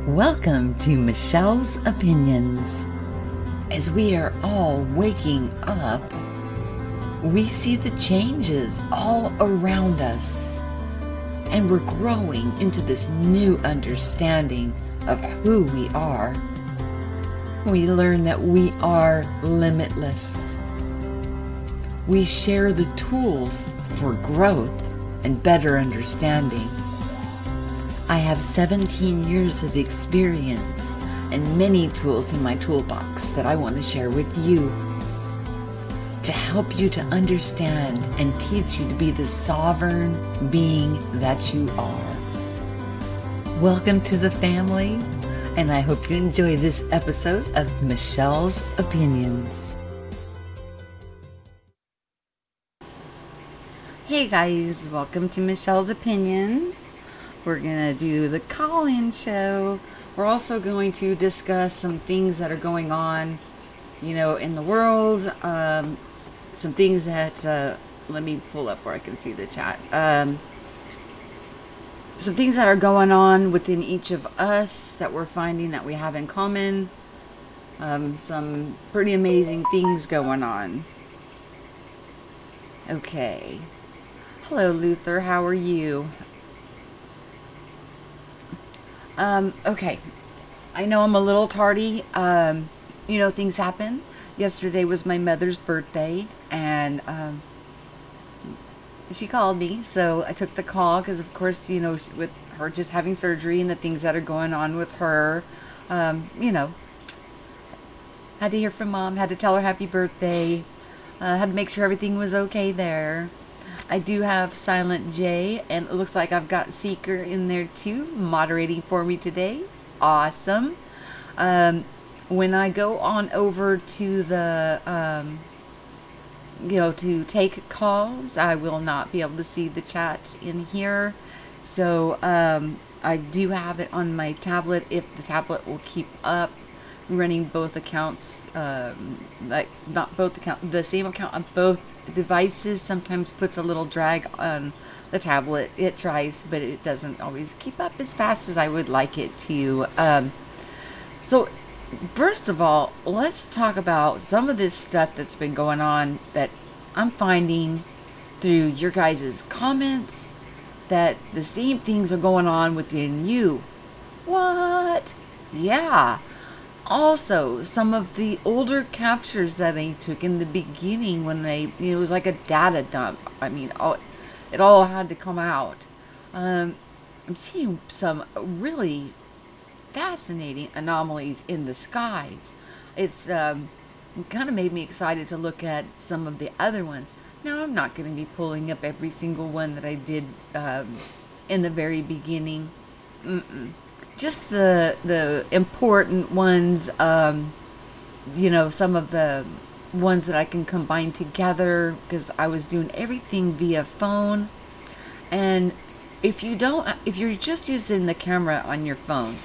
Welcome to Michelle's Opinions. As we are all waking up, we see the changes all around us, and we're growing into this new understanding of who we are. We learn that we are limitless. We share the tools for growth and better understanding. I have 17 years of experience and many tools in my toolbox that I want to share with you to help you to understand and teach you to be the sovereign being that you are. Welcome to the family, and I hope you enjoy this episode of Michelle's Opinions. Hey guys, welcome to Michelle's Opinions. We're going to do the call-in show. We're also going to discuss some things that are going on, in the world. Some things that, let me pull up where I can see the chat. Some things that are going on within each of us that we're finding that we have in common. Some pretty amazing things going on. Okay. Hello, Luther. How are you? Okay, I know I'm a little tardy. Things happen. Yesterday was my mother's birthday, and she called me, so I took the call because, of course, with her just having surgery and the things that are going on with her, had to hear from Mom, had to tell her happy birthday, had to make sure everything was okay there. I do have Silent J, and it looks like I've got Seeker in there too, moderating for me today. Awesome. When I go on over to the, to take calls, I will not be able to see the chat in here. So I do have it on my tablet if the tablet will keep up. Running both accounts, not both accounts, the same account on both devices sometimes puts a little drag on the tablet. It tries, but it doesn't always keep up as fast as I would like it to. So first of all, let's talk about some of this stuff that's been going on that I'm finding through your guys' comments, that the same things are going on within you. What? Yeah. Also, some of the older captures that I took in the beginning when it was like a data dump. I mean, it all had to come out. I'm seeing some really fascinating anomalies in the skies. It's kind of made me excited to look at some of the other ones. Now, I'm not going to be pulling up every single one that I did in the very beginning. Just the important ones, some of the ones that I can combine together, because I was doing everything via phone. And if you're just using the camera on your phone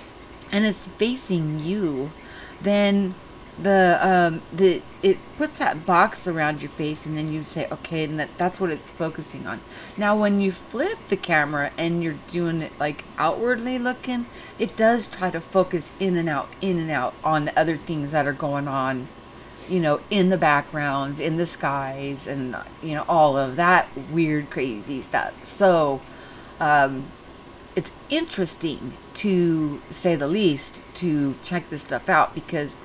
and it's facing you, then it puts that box around your face, and then you say, okay, and that's what it's focusing on. Now, when you flip the camera and you're doing it like outwardly looking, it does try to focus in and out on the other things that are going on, in the backgrounds, in the skies, and, all of that weird, crazy stuff. So, it's interesting, to say the least, to check this stuff out, because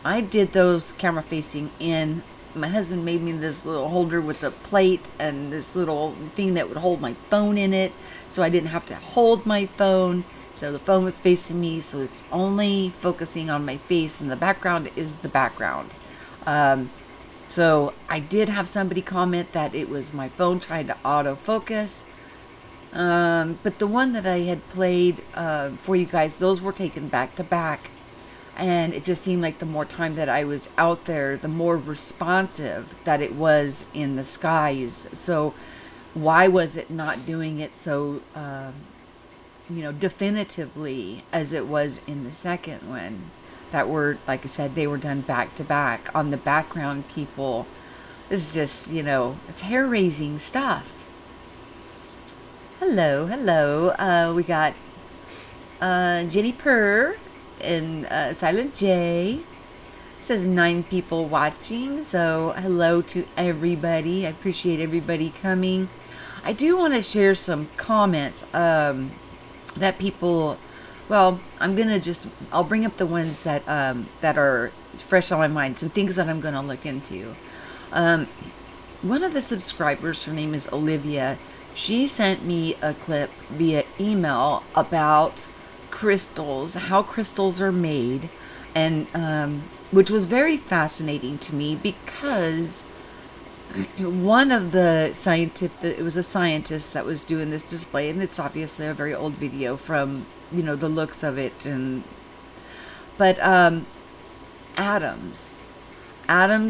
I did those camera facing in. My husband made me this little holder with a plate and this little thing that would hold my phone in it, so I didn't have to hold my phone. So the phone was facing me, so it's only focusing on my face, and the background is the background. So I did have somebody comment that it was my phone trying to autofocus. But the one that I had played for you guys, those were taken back to back. And it just seemed like the more time that I was out there, the more responsive that it was in the skies. So why was it not doing it so, definitively as it was in the second one? That were, like I said, they were done back to back on the background people. It's just, it's hair-raising stuff. Hello. We got Jenny Purr and Silent J. It says 9 people watching, so hello to everybody. I appreciate everybody coming. I do want to share some comments that people, well, I'll bring up the ones that that are fresh on my mind, some things that I'm going to look into. One of the subscribers, her name is Olivia, she sent me a clip via email about crystals, how crystals are made, and which was very fascinating to me because one of the it was a scientist that was doing this display, and it's obviously a very old video from, you know, the looks of it, but atoms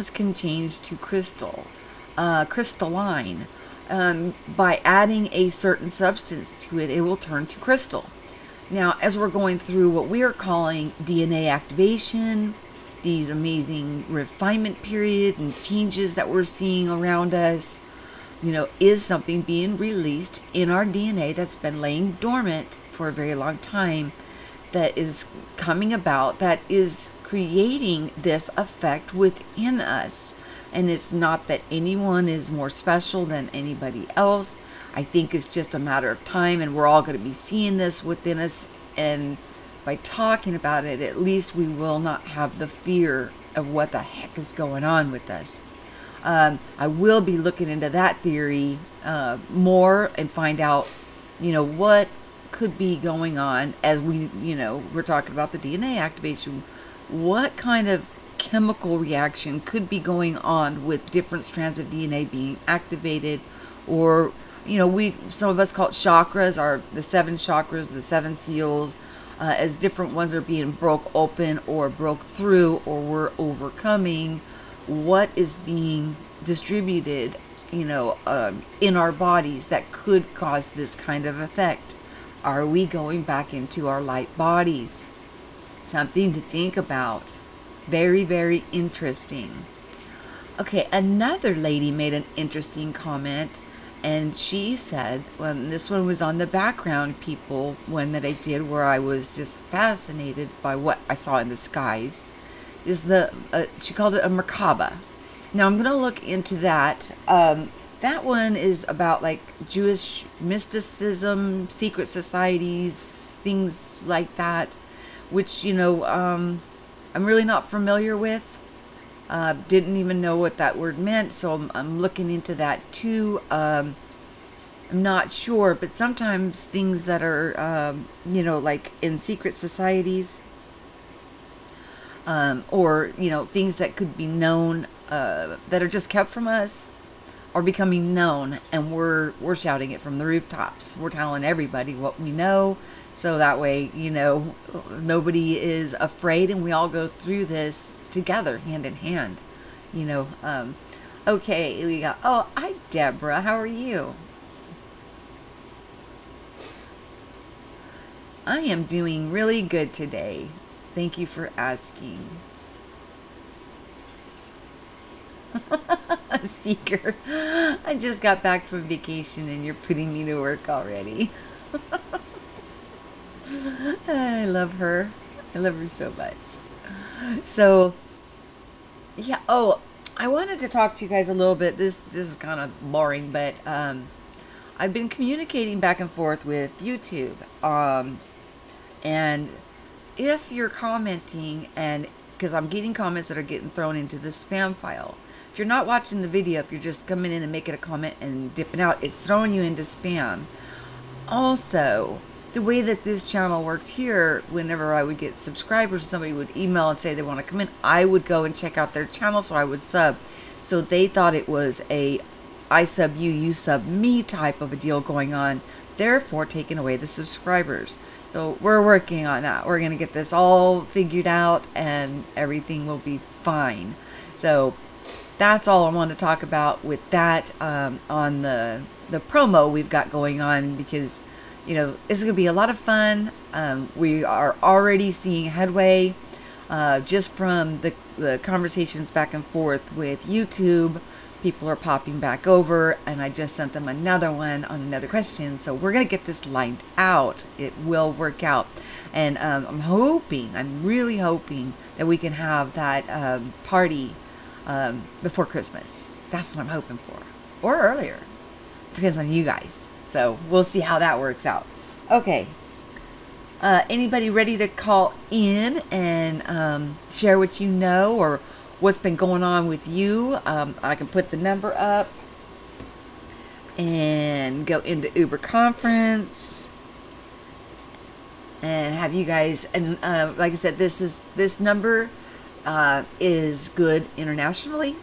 can change to crystalline. By adding a certain substance to it, it will turn to crystal. Now, as we're going through what we are calling DNA activation, these amazing refinement period and changes that we're seeing around us, you know, is something being released in our DNA that's been laying dormant for a very long time, that is coming about, that is creating this effect within us. And it's not that anyone is more special than anybody else. I think it's just a matter of time, and we're all going to be seeing this within us. And by talking about it, at least we will not have the fear of what the heck is going on with us. I will be looking into that theory more and find out, you know, what could be going on as we, you know, we're talking about the DNA activation. What kind of chemical reaction could be going on with different strands of DNA being activated, or, you know, some of us call it chakras, or the 7 chakras, the 7 seals, as different ones are being broke open or broke through, or we're overcoming what is being distributed, you know, in our bodies that could cause this kind of effect. Are we going back into our light bodies? Something to think about. Very, very interesting. Okay, another lady made an interesting comment, and she said, well, this one was on the background people one that I did, where I was just fascinated by what I saw in the skies, is she called it a Merkaba. Now I'm going to look into that. That one is about like Jewish mysticism, secret societies, things like that, which, you know, I'm really not familiar with. Didn't even know what that word meant, so I'm looking into that too. I'm not sure, but sometimes things that are, you know, like in secret societies, or, you know, things that could be known, that are just kept from us, are becoming known, and we're shouting it from the rooftops. We're telling everybody what we know, so that way, you know, nobody is afraid, and we all go through this together, hand in hand, you know. Okay, we got, oh, hi Deborah, how are you? I am doing really good today. Thank you for asking. Seeker, I just got back from vacation and you're putting me to work already. I love her. I love her so much. So, yeah. Oh, I wanted to talk to you guys a little bit. This is kind of boring, but I've been communicating back and forth with YouTube. And if you're commenting, and because I'm getting comments that are getting thrown into the spam file. If you're not watching the video, if you're just coming in and making a comment and dipping out, it's throwing you into spam. Also, the way that this channel works here, whenever I would get subscribers, somebody would email and say they want to come in, I would go and check out their channel, so I would sub. So they thought it was a I sub you, you sub me type of a deal going on, therefore taking away the subscribers. So we're working on that. We're going to get this all figured out and everything will be fine. So that's all I want to talk about with that, on the promo we've got going on, because, you know, it's going to be a lot of fun. We are already seeing headway, just from the conversations back and forth with YouTube. People are popping back over, and I just sent them another one on another question. So we're going to get this lined out. It will work out. And I'm really hoping that we can have that party before Christmas. That's what I'm hoping for. Or earlier. Depends on you guys. So we'll see how that works out. Okay. Anybody ready to call in and share what you know or what's been going on with you? I can put the number up and go into Uber conference and have you guys, and like I said, this number is good internationally.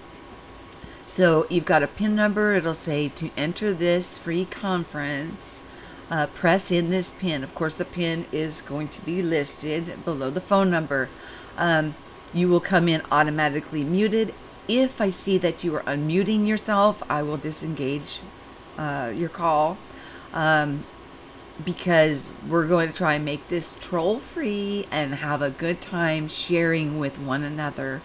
So you've got a PIN number. It'll say to enter this free conference, press in this PIN. Of course, the PIN is going to be listed below the phone number. You will come in automatically muted. If I see that you are unmuting yourself, I will disengage your call, because we're going to try and make this troll free and have a good time sharing with one another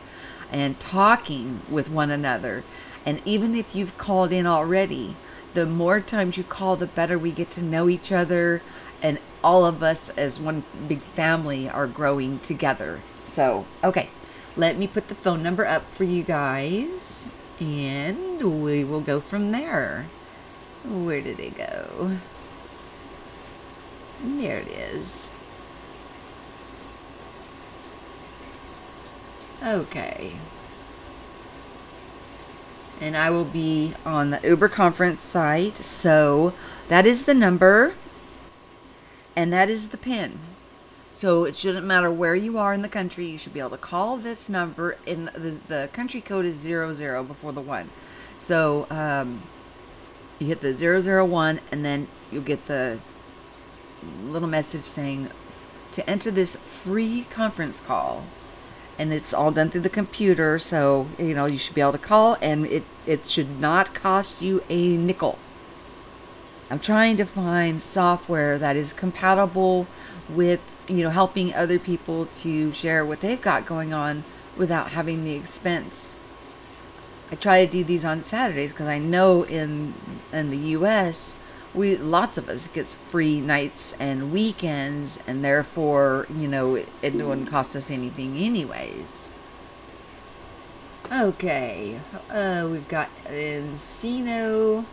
and talking with one another. And even if you've called in already, the more times you call, the better we get to know each other, and all of us as one big family are growing together. So, okay, let me put the phone number up for you guys, and we will go from there. Where did it go? There it is. Okay. And I will be on the Uber conference site. So that is the number. And that is the PIN. So it shouldn't matter where you are in the country. You should be able to call this number. And the country code is 00 before the 1. So you hit the 001 and then you'll get the little message saying to enter this free conference call. And it's all done through the computer, so you should be able to call, and it should not cost you a nickel. I'm trying to find software that is compatible with helping other people to share what they've got going on without having the expense. I try to do these on Saturdays because I know in the US lots of us gets free nights and weekends, and therefore, it wouldn't cost us anything anyways. Okay, we've got Encino.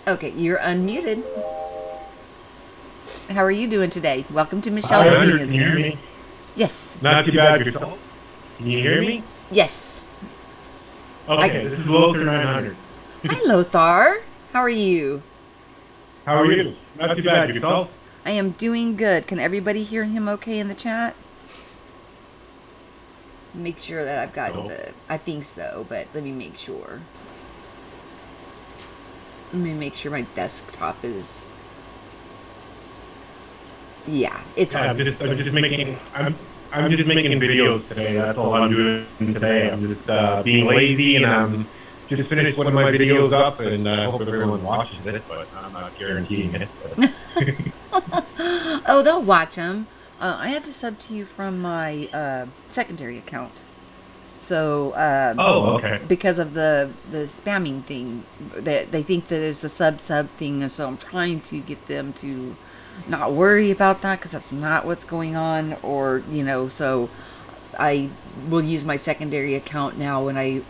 Okay, you're unmuted. How are you doing today? Welcome to Michelle's Opinions. Can you hear me? Yes. Not too bad yourself. Can you hear me? Yes. Okay, this is Lothar 900. Hi, Lothar. How are you? How are you? Not too bad yourself. I am doing good. Can everybody hear him okay in the chat? Make sure that I've got I think so, but let me make sure. Let me make sure my desktop is... Yeah, it's on. I'm just making videos today. That's all I'm doing today. I'm just being lazy, and I'm just finished one of my videos up, and I hope everyone watches it, but I'm not guaranteeing it. Oh, they'll watch them. I had to sub to you from my secondary account. So, okay. Because of the spamming thing, they think that it's a sub thing, and so I'm trying to get them to not worry about that, because that's not what's going on, or so I will use my secondary account now when I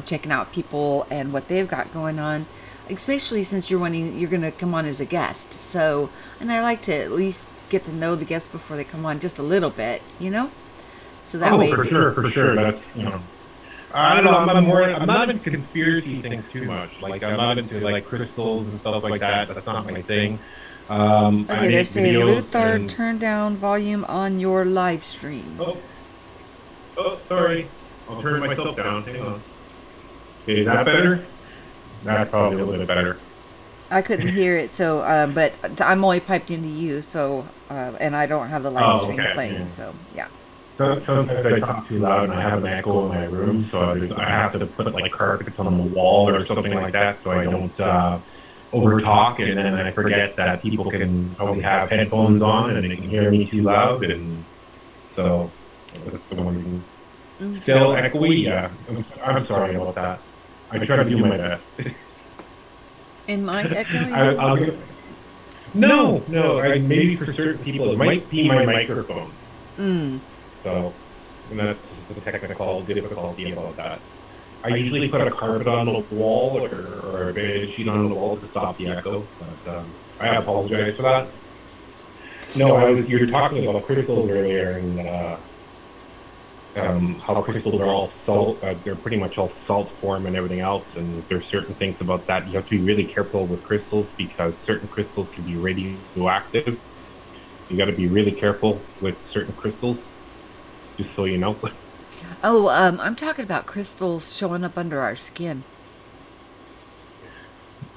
checking out people and what they've got going on, especially since you're going to come on as a guest. So, and I like to at least get to know the guests before they come on just a little bit, so that way. For sure. That's I don't know. I'm not into conspiracy things too much. Like, I'm not into like crystals and stuff like that. That's not my thing. Okay, they're saying, Lothar, turn down volume on your live stream. Oh, sorry. I'll turn myself down. Hang on. Okay, is that better? That's probably a little bit better. I couldn't hear it, so, but I'm only piped into you, so, and I don't have the live stream playing, so, yeah. Sometimes I talk too loud and I have an echo in my room, so I have to put like carpets on the wall or something like that, so I don't over talk, and then I forget that people can probably have headphones on and they can hear me too loud, and so that's the one reason. Still echoey, yeah. I'm sorry about that. I try to do my best. Am I echoing? No. Maybe for certain people, it might be my microphone. Mm. So, and that's the technical difficulty about that. I usually put a carpet on the wall or a bed sheet on the wall to stop the echo, but I apologize for that. No, you were talking about crystals earlier, and how crystals are all salt. They're pretty much all salt form and everything else. And there's certain things about that you have to be really careful with crystals because certain crystals can be radioactive. You got to be really careful with certain crystals, just so you know. Oh, I'm talking about crystals showing up under our skin.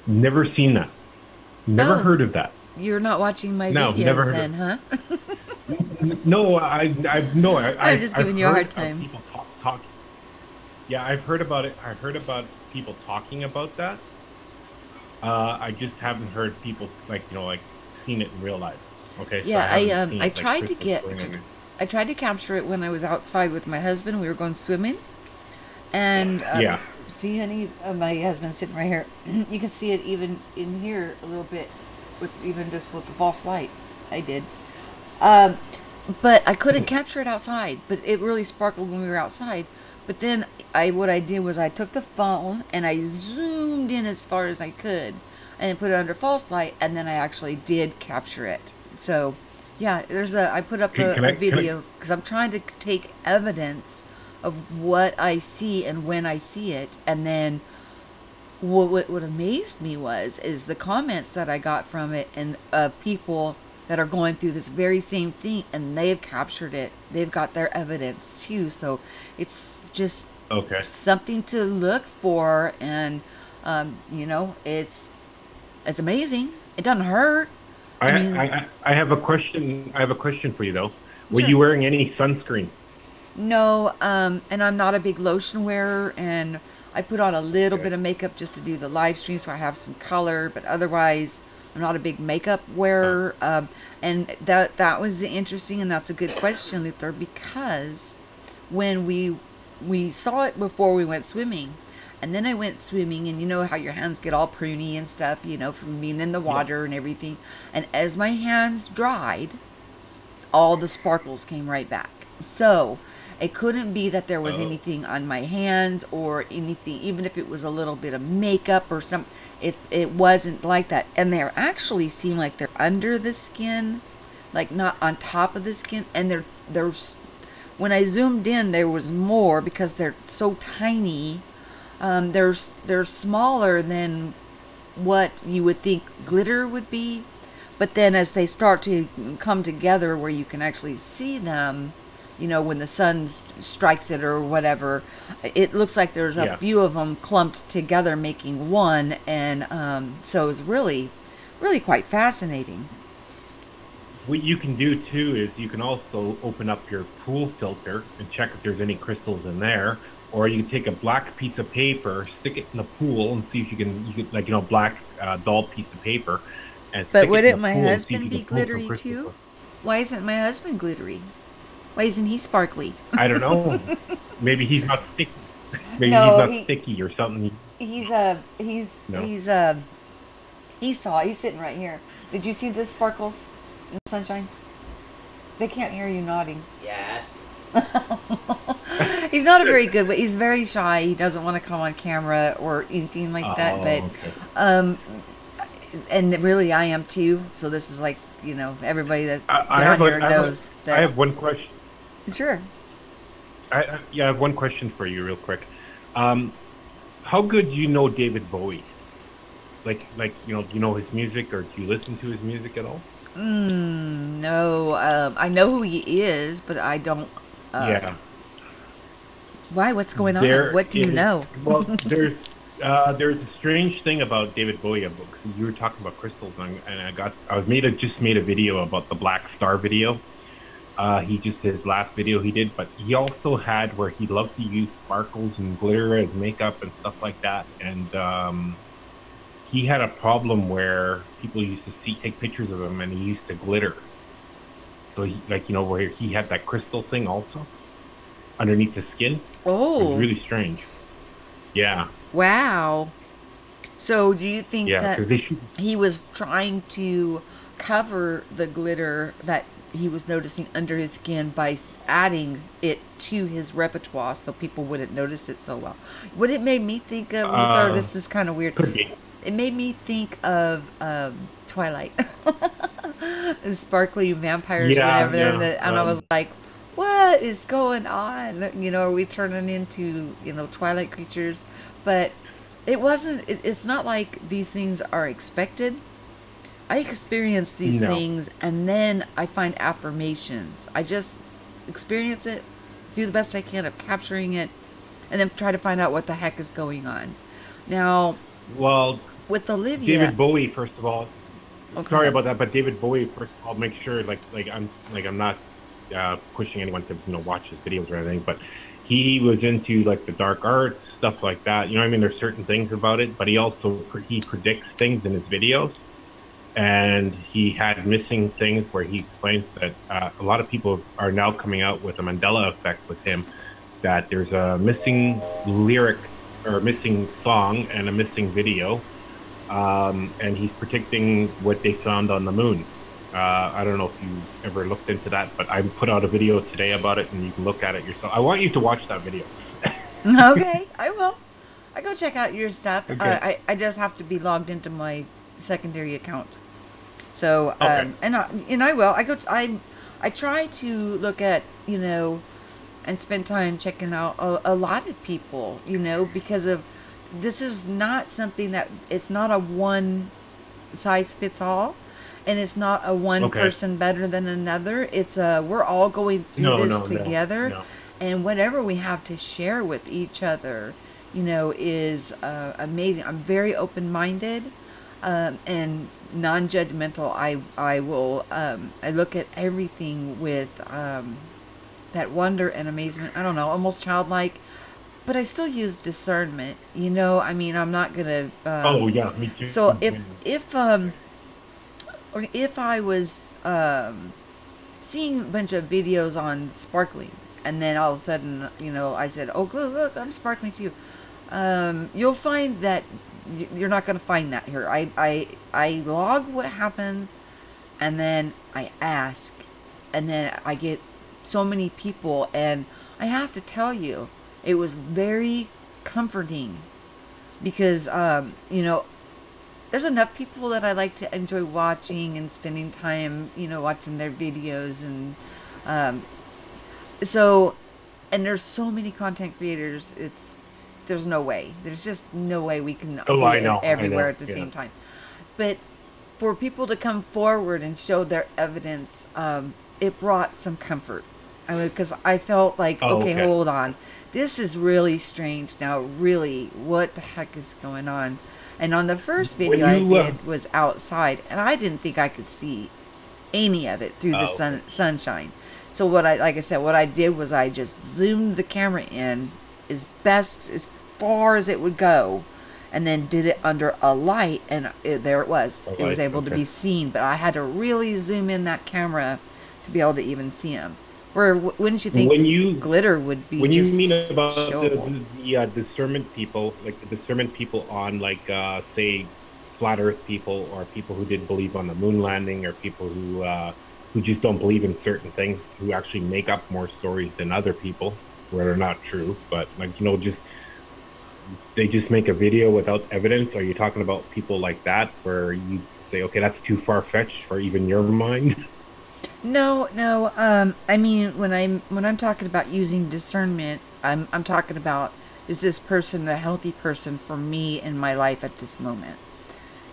Never seen that. Never heard of that. You're not watching my No, videos never heard then, huh? No, no. I'm just giving you a hard time. People talk. Yeah, I've heard about it. I've heard about people talking about that. I just haven't heard people like seen it in real life. Okay. Yeah, So I tried to I tried to capture it when I was outside with my husband. We were going swimming, and yeah. see, honey, my husband's sitting right here. You can see it even in here a little bit, with even just with the false light. I did, but I couldn't capture it outside. But it really sparkled when we were outside. But then what I did was I took the phone and I zoomed in as far as I could, and put it under false light, and then I actually did capture it. So, yeah, I put up a video because I'm trying to take evidence of what I see and when I see it, and then what amazed me is the comments that I got from it, and people that are going through this very same thing, and they've captured it. They've got their evidence too. So it's just something to look for, and it's amazing. It doesn't hurt. I have a question. I have a question for you though. Were you wearing any sunscreen? No, and I'm not a big lotion wearer, and I put on a little bit of makeup just to do the live stream, so I have some color. But otherwise, I'm not a big makeup wearer. And that was interesting, and that's a good question, Luther, because when we saw it before we went swimming, and then I went swimming, and you know how your hands get all pruny and stuff, from being in the water and everything. And as my hands dried, all the sparkles came right back. So it couldn't be that there was anything on my hands or anything, even if it was a little bit of makeup or something. It wasn't like that. And they actually seem like they're under the skin, like not on top of the skin. And there's when I zoomed in, there was more because they're so tiny. They're smaller than what you would think glitter would be, but then as they start to come together where you can actually see them, when the sun strikes it or whatever, it looks like there's a few of them clumped together making one, and so it's really, really quite fascinating. What you can do too is you can also open up your pool filter and check if there's any crystals in there. Or you can take a black piece of paper, stick it in the pool, and see if you can black dull piece of paper. And but wouldn't my husband be glittery too? Why isn't my husband glittery? Why isn't he sparkly? I don't know. Maybe he's not sticky. Maybe he's not sticky or something. He's sitting right here. Did you see the sparkles in the sunshine? They can't hear you nodding. Yes. He's not a very good, but he's very shy. He doesn't want to come on camera or anything like that. But and really, I am too. So this is like everybody that's down here knows that. I have one question. Sure. I have one question for you, real quick. How good do you know David Bowie? Do you know his music, or do you listen to his music at all? No. I know who he is, but I don't. Yeah. Why? What's going on? What do you know? Well, there's a strange thing about David Bowie. Because you were talking about crystals, and I just made a video about the Black Star video. His last video he did, but he also had where he loved to use sparkles and glitter as makeup and stuff like that. And he had a problem where people used to take pictures of him, and he used to glitter. So where he had that crystal thing also underneath the skin. Oh, it was really strange. Yeah. Wow. So do you think Yeah, that because they shoot. he was trying to cover the glitter that he was noticing under his skin by adding it to his repertoire so people wouldn't notice it so well? What it made me think of, Luther, Uh, this is kind of weird. could be. It made me think of Twilight. The sparkly vampires, Yeah, whatever they're yeah. the, and I was like, what is going on? Are we turning into, Twilight creatures? But it wasn't, it's not like these things are expected. I experience these No. things and then I find affirmations. I just experience it, do the best I can of capturing it, and then try to find out what the heck is going on. Now, Well, with Olivia, David Bowie, first of all, sorry okay, about that, but David Bowie, first of all, make sure I'm not pushing anyone to watch his videos or anything, but he was into like the dark arts stuff like that. You know what I mean? There's certain things about it, but he also he predicts things in his videos, and he had missing things where he explains that a lot of people are now coming out with a Mandela effect with him, that there's a missing lyric or missing song and a missing video, and he's predicting what they found on the moon. I don't know if you ever looked into that, but I put out a video today about it, and you can look at it yourself. I want you to watch that video. okay, I will. I go check out your stuff. Okay. I just have to be logged into my secondary account. So, Okay. I will. I try to look at, and spend time checking out a lot of people, because of this is not something that it's not a one size fits all, and it's not a one Okay. person better than another. It's we're all going through No, this no, no, together, no. and whatever we have to share with each other, is amazing. I'm very open minded, and non-judgmental. I will I look at everything with that wonder and amazement. I don't know, almost childlike, but I still use discernment. I'm not gonna. Oh yeah, me too. So if I was seeing a bunch of videos on sparkling, and then all of a sudden, I said, "Oh, look, I'm sparkling too." You'll find that you're not going to find that here. I log what happens, and then I ask, and then I get so many people, and I have to tell you, it was very comforting because there's enough people that I like to enjoy watching and spending time, watching their videos, and um, so, and there's so many content creators. There's no way. There's just no way we can Oh, be I know, I everywhere know. at the Yeah. same time. But for people to come forward and show their evidence, it brought some comfort. Because I felt like, Oh, okay, okay. hold on, this is really strange. Now, really, what the heck is going on? And on the first When video I you did was outside, and I didn't think I could see any of it through the oh, okay. sunshine. So like I said, what I did was I just zoomed the camera in as far as it would go, and then did it under a light, and there it was. Oh, It was right. able to Okay. be seen, but I had to really zoom in that camera to be able to even see them. Where wouldn't you think When you glitter would be when you just mean about showable? the discernment people, like the discernment people on say flat Earth people, or people who did believe on the moon landing, or people who just don't believe in certain things, who actually make up more stories than other people where they're not true, but just they just make a video without evidence. Are you talking about people like that where you say, okay, that's too far fetched for even your mind? No, no. I mean, when I'm talking about using discernment, I'm talking about, is this person a healthy person for me in my life at this moment?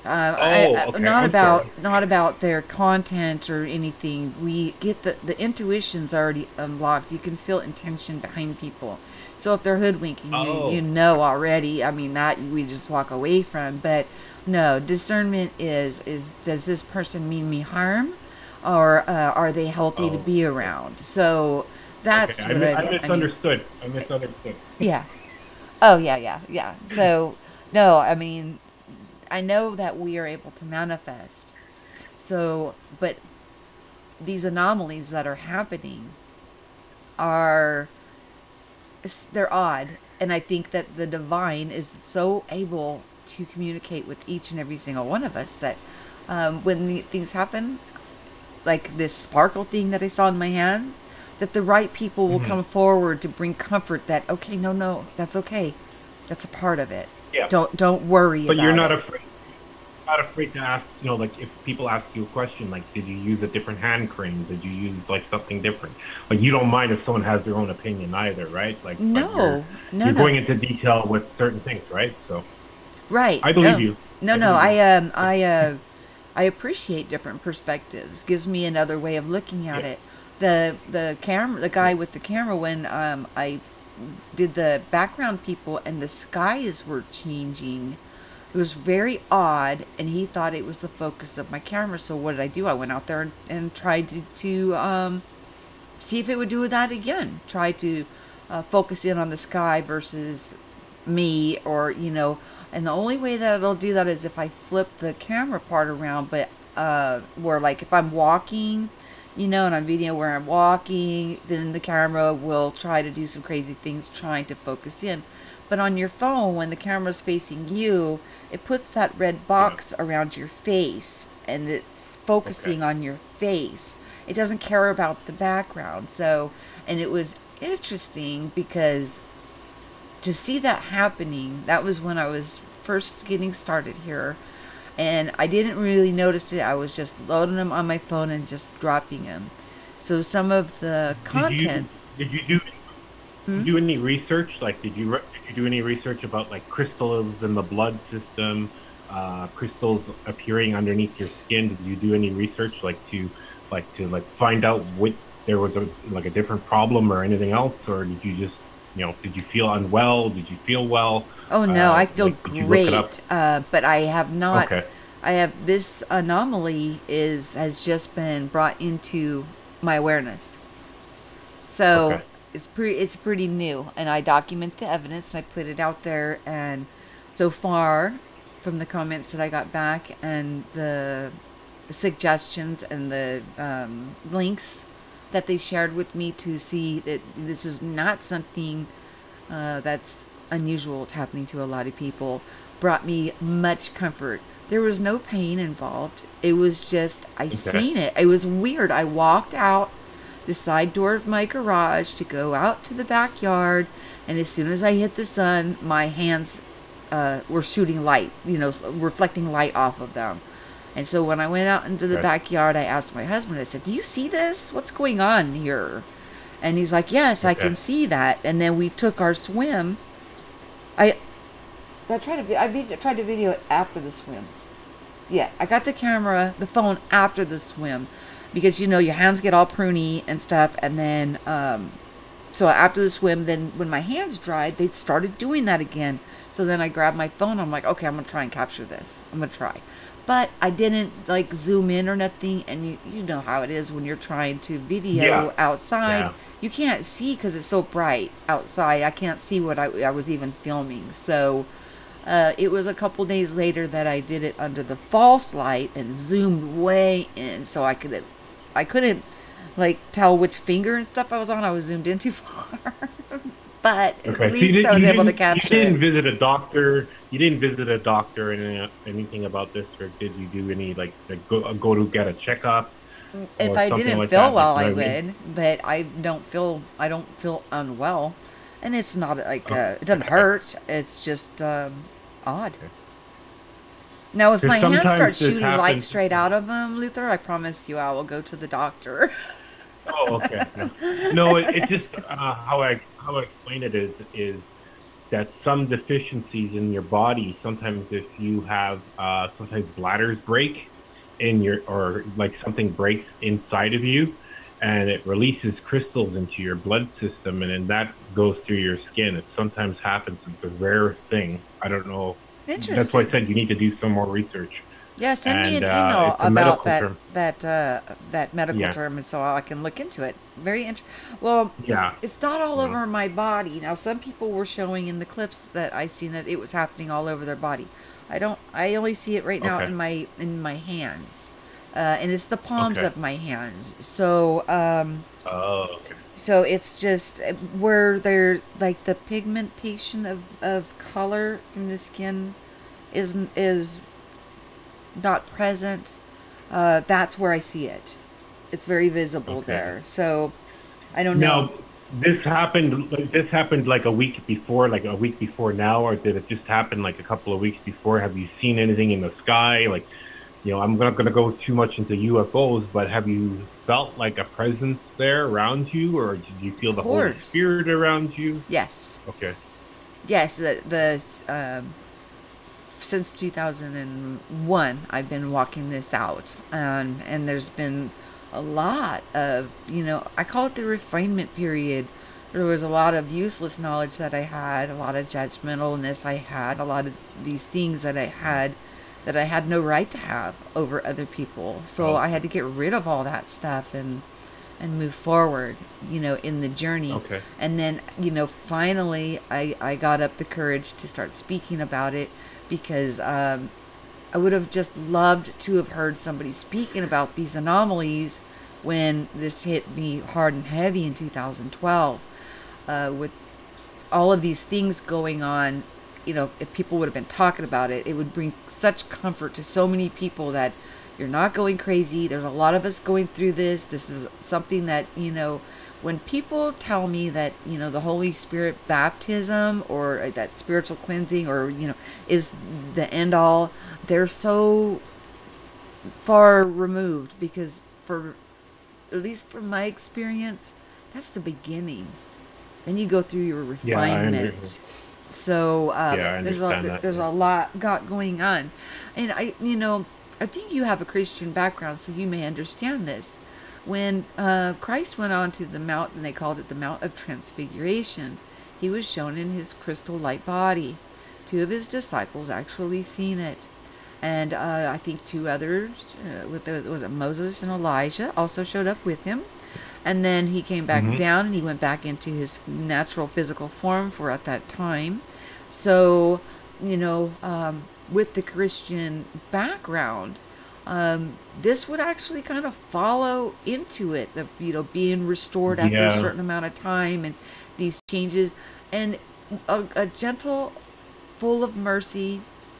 Oh, okay. Not I'm sorry. not about their content or anything. We get the intuition's already unlocked. You can feel intention behind people. So if they're hoodwinking you, you Oh, know already. I mean, that we just walk away from. But no, discernment is does this person mean me harm, or are they healthy to oh, be okay. around? So Okay, that's what I I mean. misunderstood. I misunderstood. Yeah. Oh yeah, yeah, yeah. So no, I mean, I know that we are able to manifest. So, but these anomalies that are happening are, they're odd, and I think that the divine is so able to communicate with each and every single one of us that when things happen, like this sparkle thing that I saw in my hands, that the right people will Hmm. come forward to bring comfort that, okay, no, that's okay. That's a part of it. Yeah. Don't worry But you're about not it. afraid. Not afraid to ask, like if people ask you a question, like, did you use a different hand cream? Did you use like something different? Like, you don't mind if someone has their own opinion either, right? Like, but No, no, you're no. going into detail with certain things, right? So Right. I believe No. you. No, I no. believe you. I appreciate different perspectives. Gives me another way of looking at Yeah. it. The guy Yeah. with the camera when I did the background people and the skies were changing. It was very odd, and he thought it was the focus of my camera. So what did I do? I went out there and tried to see if it would do that again. Try to focus in on the sky versus me, or and the only way that it'll do that is if I flip the camera part around. But where, like, if I'm walking, and I'm video where I'm walking, then the camera will try to do some crazy things trying to focus in. But on your phone, when the camera's facing you, it puts that red Yeah. box around your face and it's Okay. focusing on your face. It doesn't care about the background. So, and it was interesting because to see that happening, that was when I was first getting started here. And I didn't really notice it. I was just loading them on my phone and just dropping them. So some of the Did content. you did you do Hmm? do any research? Like, did you do any research about like crystals in the blood system, crystals appearing underneath your skin? Did you do any research, like find out what there was a different problem or anything else, or did you just did you feel unwell? Did you feel well? Oh no, I feel Like, did you look it up? great. But I have not. Okay, I have this anomaly is has just been brought into my awareness. So okay, it's pretty new, and I document the evidence and I put it out there. And so far, from the comments that I got back and the suggestions and the links that they shared with me to see that this is not something that's unusual. It's happening to a lot of people. Brought me much comfort. There was no pain involved. It was just, I okay, seen it. It was weird. I walked out the side door of my garage to go out to the backyard, and as soon as I hit the sun, my hands were shooting light, reflecting light off of them. And so when I went out into the okay, backyard, I asked my husband, I said, "Do you see this? What's going on here?" And he's like, "Yes, I okay, can see that." And then we took our swim. I tried to video it after the swim. Yeah, I got the camera, the phone after the swim, because your hands get all pruny and stuff, and then so after the swim, then when my hands dried, they started doing that again. So then I grabbed my phone. I'm like, okay, I'm gonna try and capture this. I'm gonna try, but I didn't like zoom in or nothing. And you know how it is when you're trying to yeah, video outside. yeah, You can't see because it's so bright outside. I can't see what I was even filming. So it was a couple days later that I did it under the false light and zoomed way in, so I couldn't like tell which finger and stuff I was on. I was zoomed in too far, but at okay. So least I was able to you capture it. didn't visit a doctor. You didn't visit a doctor and anything about this, or did you do any like go to get a checkup If or I something didn't like feel that? Like, well, you know I what I mean? would, but I don't feel unwell, and it's not like Oh, it doesn't okay, hurt. It's just odd. okay. Now, if Because my hand sometimes starts this shooting light happens. straight out of them, Luther, I promise you I will go to the doctor. Oh, okay. No, no. It's just Just kidding. how I explain it is that some deficiencies in your body, sometimes if you have sometimes bladders break in your, or like something breaks inside of you and it releases crystals into your blood system, and then that goes through your skin. It sometimes happens. It's a rare thing. I don't know. That's why I Interesting. said you need to do some more research. Yeah, send me And an email it's a about medical that term. that medical Yeah, term, and so I can look into it. Very interesting. Well, yeah. it's not all No. over my body. Now, some people were showing in the clips that I seen that it was happening all over their body. I don't. I only see it right now Okay. in my hands, and it's the palms Okay. of my hands. So Oh, okay. so it's just where they're like the pigmentation of color from the skin is not present, that's where I see it. It's very visible Okay. there. So I don't know. Now, This happened like a week before, like a week before now, or did it just happen like a couple of weeks before? Have you seen anything in the sky? Like, I'm not going to go too much into UFOs, but have you felt like a presence there around you, or did you feel Of the Holy course. Spirit around you? Yes. Okay. Yes. The since 2001, I've been walking this out, and there's been a lot of, I call it the refinement period. There was a lot of useless knowledge that I had, a lot of judgmentalness I had, a lot of these things that I had no right to have over other people. So I Okay. had to get rid of all that stuff and move forward, in the journey. Okay. And then, finally I got up the courage to start speaking about it because I would have just loved to have heard somebody speaking about these anomalies when this hit me hard and heavy in 2012, with all of these things going on. If people would have been talking about it, it would bring such comfort to so many people that you're not going crazy. There's a lot of us going through this. This is something that, when people tell me that, the Holy Spirit baptism or that spiritual cleansing or, is the end all, they're so far removed because, for at least from my experience, that's the beginning. Then you go through your Yeah, refinement. So yeah, I understand that. there's Yeah. a lot got going on, and I think you have a Christian background, so you may understand this. When Christ went on to the mount, and they called it the Mount of Transfiguration, he was shown in his crystal light body. Two of his disciples actually seen it, and I think two others, was it Moses and Elijah, also showed up with him. And then he came back Hmm. down and he went back into his natural physical form for at that time. So, with the Christian background, this would actually kind of follow into it, the, being restored after a Yeah. certain amount of time and these changes. And a gentle, full of mercy,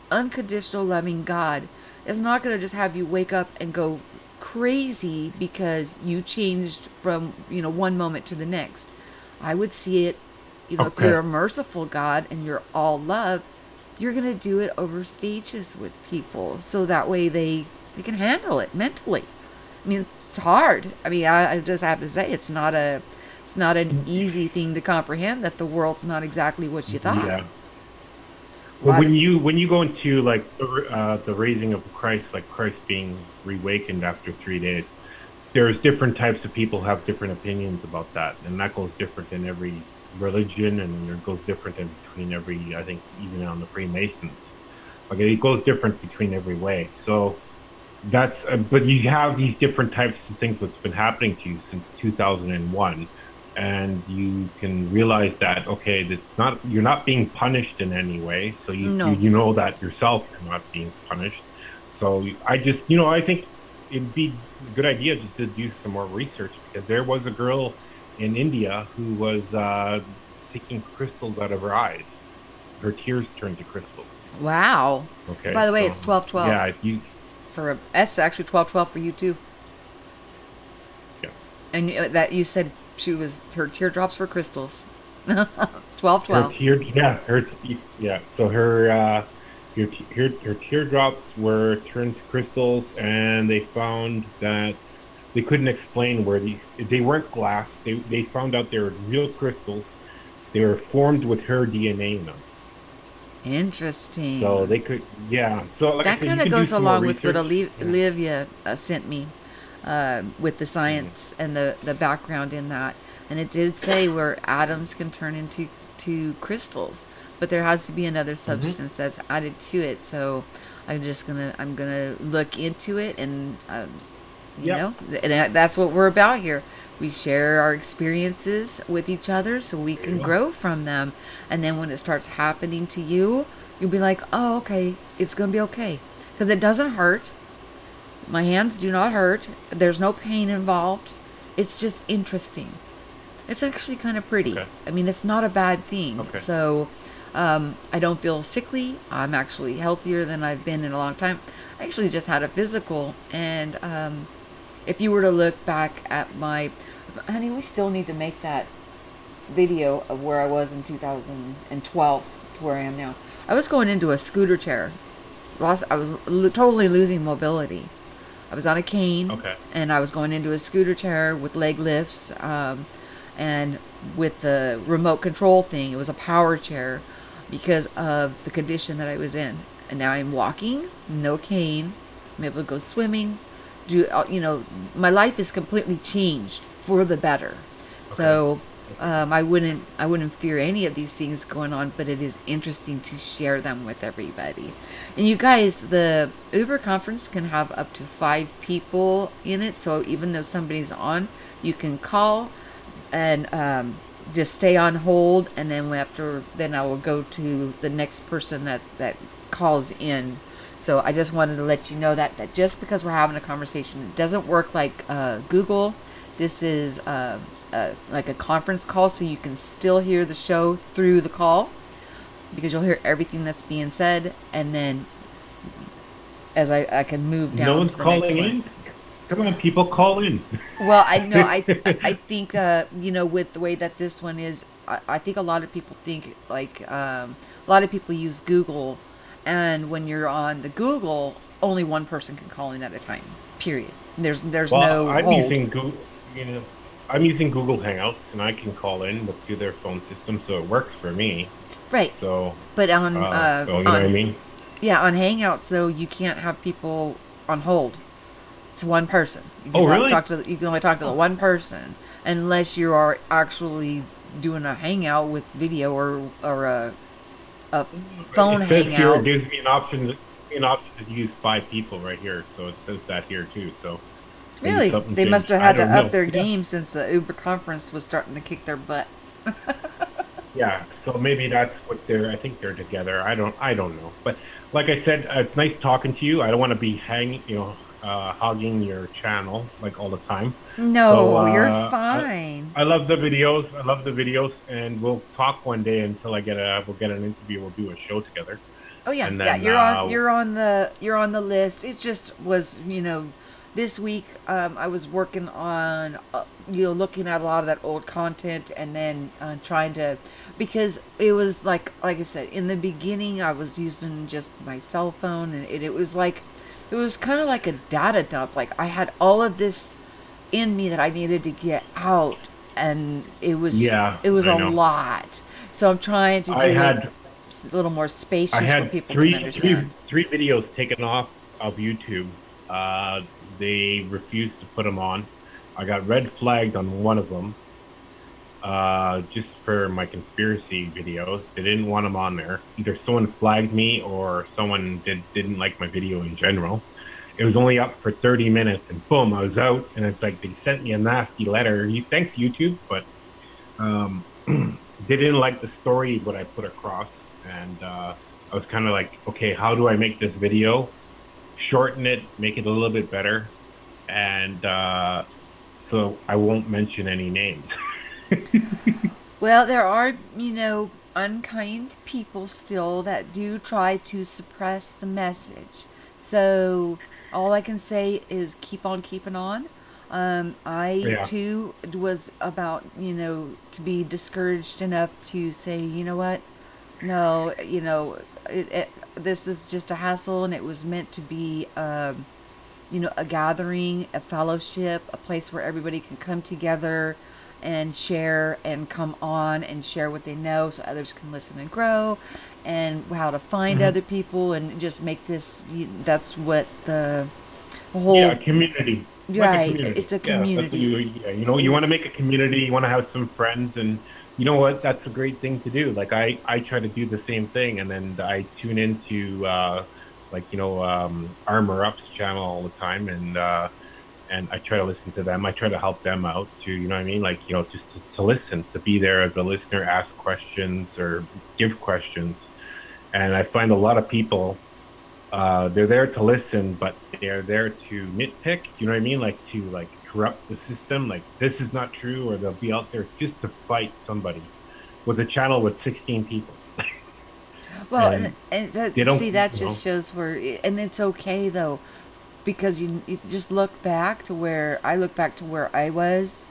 unconditional, loving God is not going to just have you wake up and go crazy because you changed from, one moment to the next. I would see it, if Okay. you're a merciful God and you're all love, you're going to do it over stages with people so that way they can handle it mentally. I mean, it's hard. I mean, I just have to say it's not an easy thing to comprehend that the world's not exactly what you thought. Yeah. A Well, lot of when you go into like the raising of Christ, like Christ being reawakened after 3 days, there's different types of people have different opinions about that, and that goes different in every religion, and it goes different in between every. I think even on the Freemasons, like it goes different between every way. So that's but you have these different types of things that's been happening to you since 2001, and you can realize that okay, that's not you're not being punished in any way. So no. you know that yourself, you're not being punished. So I just I think it'd be a good idea just to do some more research because there was a girl in India who was taking crystals out of her eyes. Her tears turned to crystals. Wow. Okay, By the way, so it's 12/12 yeah, you that's actually 12/12 for you too. yeah. And that you said her teardrops were crystals. Her 12/12. tear, yeah. So her teardrops were turned to crystals, and they found that they couldn't explain where they weren't glass. They found out they were real crystals. They were formed with her DNA in them. So Interesting. they could, yeah. So like I That said, you kind of can do goes some more along with what research. Yeah. Olivia sent me, with the Mhm. science and the background in that. And it did say where atoms can turn into crystals, but there has to be another Mhm. substance that's added to it. So I'm gonna look into it, and Yep. that's what we're about here. We share our experiences with each other so we There you can go. grow from them. And then when it starts happening to you, you'll be like, oh, okay, it's going to be okay. Because it doesn't hurt. My hands do not hurt. There's no pain involved. It's just interesting. It's actually kind of pretty. Okay. I mean, it's not a bad thing. Okay. So, I don't feel sickly. I'm actually healthier than I've been in a long time. I actually just had a physical, and if you were to look back at my, honey, we still need to make that video of where I was in 2012 to where I am now. I was going into a scooter chair. I was totally losing mobility. I was on a cane, Okay. and I was going into a scooter chair with leg lifts, and with the remote control thing. It was a power chair because of the condition that I was in. And now I'm walking, no cane. I'm able to go swimming. My life is completely changed for the better. Okay. So I wouldn't fear any of these things going on, but it is interesting to share them with everybody. And you guys, the Uber conference can have up to 5 people in it. So even though somebody's on, you can call and just stay on hold, and then then I will go to the next person that calls in. So I just wanted to let you know that just because we're having a conversation, it doesn't work like Google. This is like a conference call, so you can still hear the show through the call, because you'll hear everything that's being said, and then as I can move down. No one's to the calling next one. in. Come on, people, call in. Well, I know. I think with the way that this one is, I think a lot of people think like a lot of people use Google, and when you're on the Google, only one person can call in at a time. Period. There's Well, no I'm hold. using Google. I'm using Google Hangouts, and I can call in through their phone system, so it works for me. Right. So, But so you know what I mean? yeah, on Hangouts though, you can't have people on hold. It's one person. You Oh, can really? you can only talk to the one person unless you are actually doing a hangout with video or a phone It says here, it hangout. gives me an option to use 5 people right here. So it says that here too. So maybe Really, something they must changed. have I had to don't up know. their Yeah. game since the Uber conference was starting to kick their butt. Yeah, so maybe that's what I think they're together. I don't know. But like I said, it's nice talking to you. I don't want to be hogging your channel like all the time. So No, you're fine. I love the videos. I love the videos, and we'll talk one day until we'll get an interview. We'll do a show together, Oh yeah, and yeah. then You're on the list. It just was, this week I was working on looking at a lot of that old content, and then trying to, because it was like I said in the beginning, I was using just my cell phone, and it was like it was kind of like a data dump. Like I had all of this in me that I needed to get out, and yeah, it was I a know. lot. So I'm trying to I do it had a little more I spacious where had people can three understand. three videos taken off of YouTube. They refused to put them on. I got red flagged on one of them, just for my conspiracy videos. They didn't want them on there. Either someone flagged me or someone didn't like my video in general. It was only up for 30 minutes, and boom, I was out. And it's like they sent me a nasty letter. Thanks YouTube, but they didn't like the story what I put across, and I was kind of like, okay, how do I make this video? Shorten it, make it a little bit better, and so I won't mention any names. Well, there are, unkind people still that do try to suppress the message. So all I can say is keep on keeping on. I Yeah. too was about, to be discouraged enough to say, you know what? No, this is just a hassle, and it was meant to be, a gathering, a fellowship, a place where everybody can come together and share and come on and share what they know so others can listen and grow, and how to find Mhm. other people and just make this, that's what the Yeah, whole, community, like a right, community. it's a Yeah, that's what community. you want to It's, make a community. You want to have some friends, and you know what? That's a great thing to do. Like I try to do the same thing, and then I tune into Armor Up's channel all the time, and I try to listen to them. I try to help them out too. You know what I mean? Like just to listen, to be there as a listener, ask questions or give questions. And I find a lot of people, they're there to listen, but they're there to nitpick. You know what I mean? Like to corrupt the system. Like this is not true, or they'll be out there just to fight somebody with a channel with 16 people. Well, and and that, they don't, see, that you know. just shows where, and it's okay though, because you just look back to where I look back to where I was,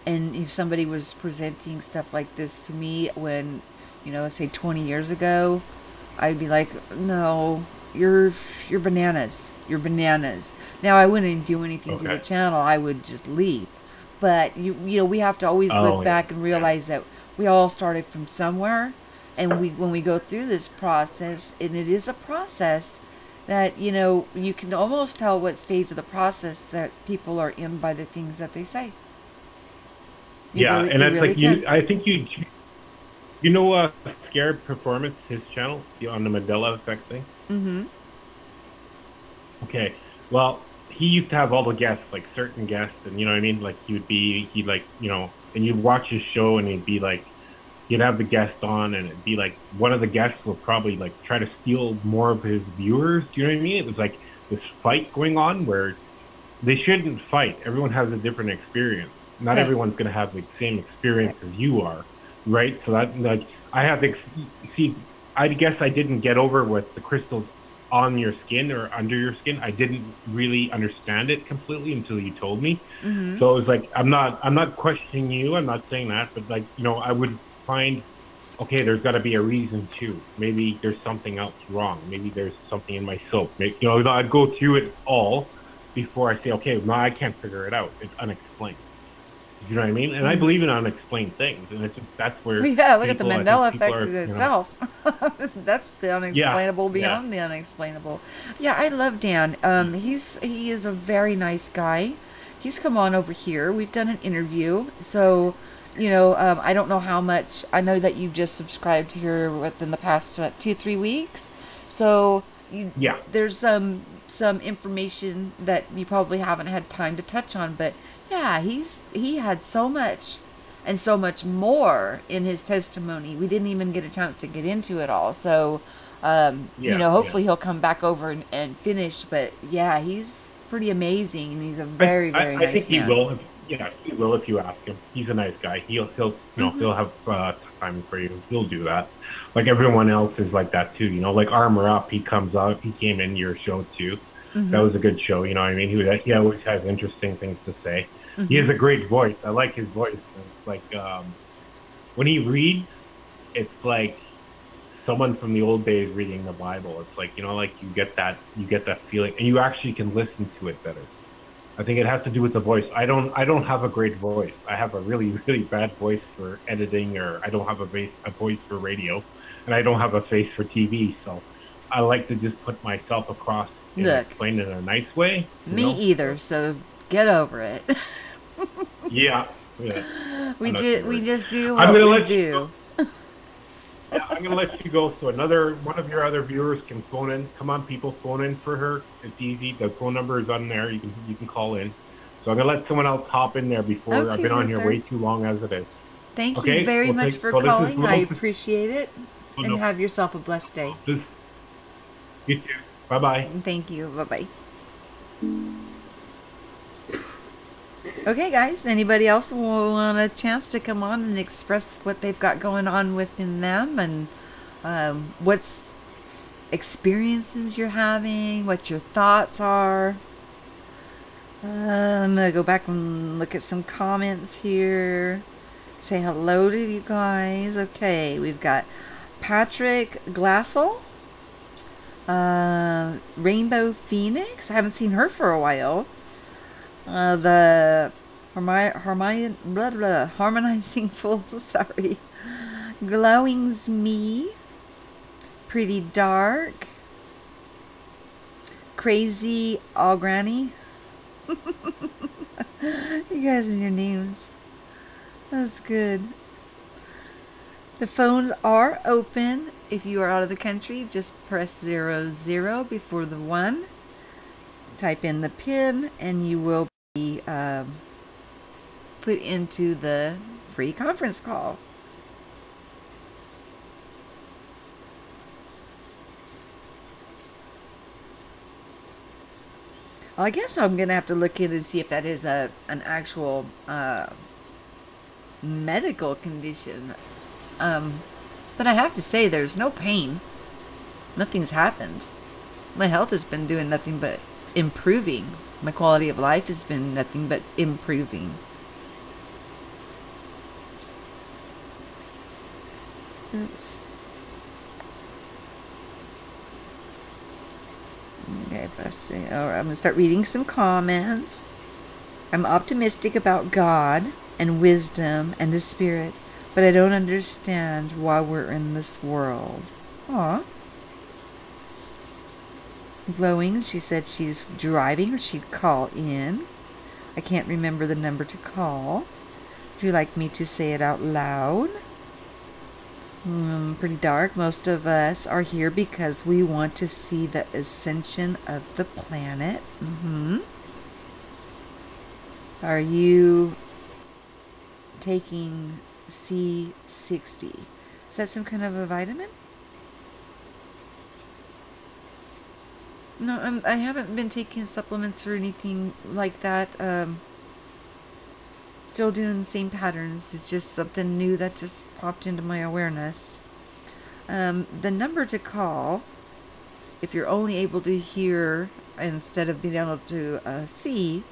and if somebody was presenting stuff like this to me when, let's say 20 years ago, I'd be like, no, you're bananas. You're bananas. Now I wouldn't do anything to the Okay. channel. I would just leave. But we have to always look Oh yeah, back and yeah, realize that we all started from somewhere, and when we go through this process, and it is a process that you can almost tell what stage of the process that people are in by the things that they say. You yeah. really And you that's really like can. you. I think Scared Performance, his channel, on the Mandela effect thing. Mm-hmm. Okay. Well, he used to have all the guests, like certain guests, and you know what I mean. Like he'd like, and you'd watch his show, and he'd have the guest on, and it'd be like one of the guests will probably like try to steal more of his viewers. Do you know what I mean? It was like this fight going on where they shouldn't fight. Everyone has a different experience. Not Right. everyone's going to have the same experience as you are, right? So that like I have see. I guess I didn't get over with the crystals on your skin or under your skin. I didn't really understand it completely until you told me. Mm-hmm. So it was like I'm not questioning you. I'm not saying that, but like I would find okay, there's got to be a reason too. Maybe there's something else wrong. Maybe there's something in my soap. Maybe, I'd go through it all before I say, okay, no, I can't figure it out. It's unexplained. You know what I mean? And I Mm-hmm. believe in unexplained things, and that's where Well, yeah, look at the I think Mandela people effect are, in itself. That's the yeah, unexplainable yeah, beyond the unexplainable. Yeah, I love Dan. He is a very nice guy. He's come on over here. We've done an interview, so I don't know how much. I know that you've just subscribed here within the past 2-3 weeks, so yeah. there's some information that you probably haven't had time to touch on, but yeah, he had so much and so much more in his testimony. We didn't even get a chance to get into it all. So, Yeah, yeah. hopefully he'll come back over and finish. But yeah, he's pretty amazing, and he's a I, very, I, very I think nice he man. will. Yeah, he will if you ask him. He's a nice guy. Mm-hmm. He'll have time for you. He'll do that. Like everyone else is like that too. Like Armor Up, he comes out. He came in your show too. That Mm-hmm. was a good show. You know what I mean? He always has interesting things to say. He Mm-hmm. has a great voice. I like his voice. It's like when he reads, it's like someone from the old days reading the Bible. It's like like you get that feeling, and you actually can listen to it better. I think it has to do with the voice. I don't have a great voice. I have a really really bad voice for editing, or I don't have a voice for radio, and I don't have a face for TV. So I like to just put myself across and Look, explain it in a nice way. me either. So So get over it. yeah, yeah. we I'm not too did. We worried. just do I'm what gonna we let you go. do. Yeah, I'm gonna let you go so another one of your other viewers can phone in. Come on, people, phone in for her. It's easy. The phone number is on there. You can call in. So I'm gonna let someone else hop in there before I've Okay, been on here Luther. way too long as it is. Thank you Okay, very we'll much take. for So this is calling. I Lotus. appreciate it. Oh, And no, have yourself a blessed day. this you too. Bye bye. Thank you. Bye bye. Okay, guys. Anybody else want a chance to come on and express what they've got going on within them, and what's experiences you're having, what your thoughts are? I'm gonna go back and look at some comments here. Say hello to you guys. Okay, we've got Patrick Glassell, Rainbow Phoenix. I haven't seen her for a while. The blah, blah, Harmonizing Fool. Sorry, Glowing's Me, Pretty Dark, Crazy All Granny. You guys and your names. That's good. The phones are open. If you are out of the country, just press 00 before the 1. Type in the PIN and you will be put into the free conference call. Well, I guess I'm going to have to look in and see if that is an actual medical condition. But I have to say, there's no pain. Nothing's happened. My health has been doing nothing but improving. My quality of life has been nothing but improving. Oops. Okay, busting. All right, I'm going to start reading some comments. I'm optimistic about God and wisdom and the Spirit, but I don't understand why we're in this world. Aw. Glowing, she said she's driving or she'd call in. I can't remember the number to call. Would you like me to say it out loud? Pretty dark. Most of us are here because we want to see the ascension of the planet. Are you taking C60? Is that some kind of a vitamin? No, I haven't been taking supplements or anything like that. Still doing the same patterns. It's just something new that just popped into my awareness. The number to call, if you're only able to hear instead of being able to see,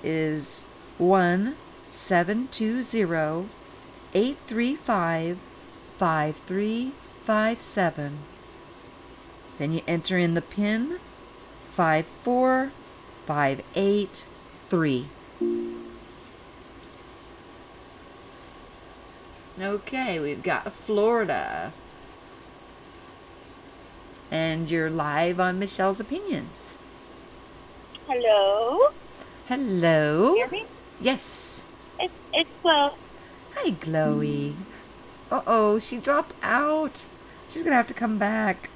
is 1-720-835-5357. Then you enter in the PIN 54583. Okay, we've got Florida. And you're live on Michelle's Opinions. Hello. Hello. Can you hear me? Yes. It's Flo. Hi, Chloe. Uh-oh, she dropped out. She's going to have to come back.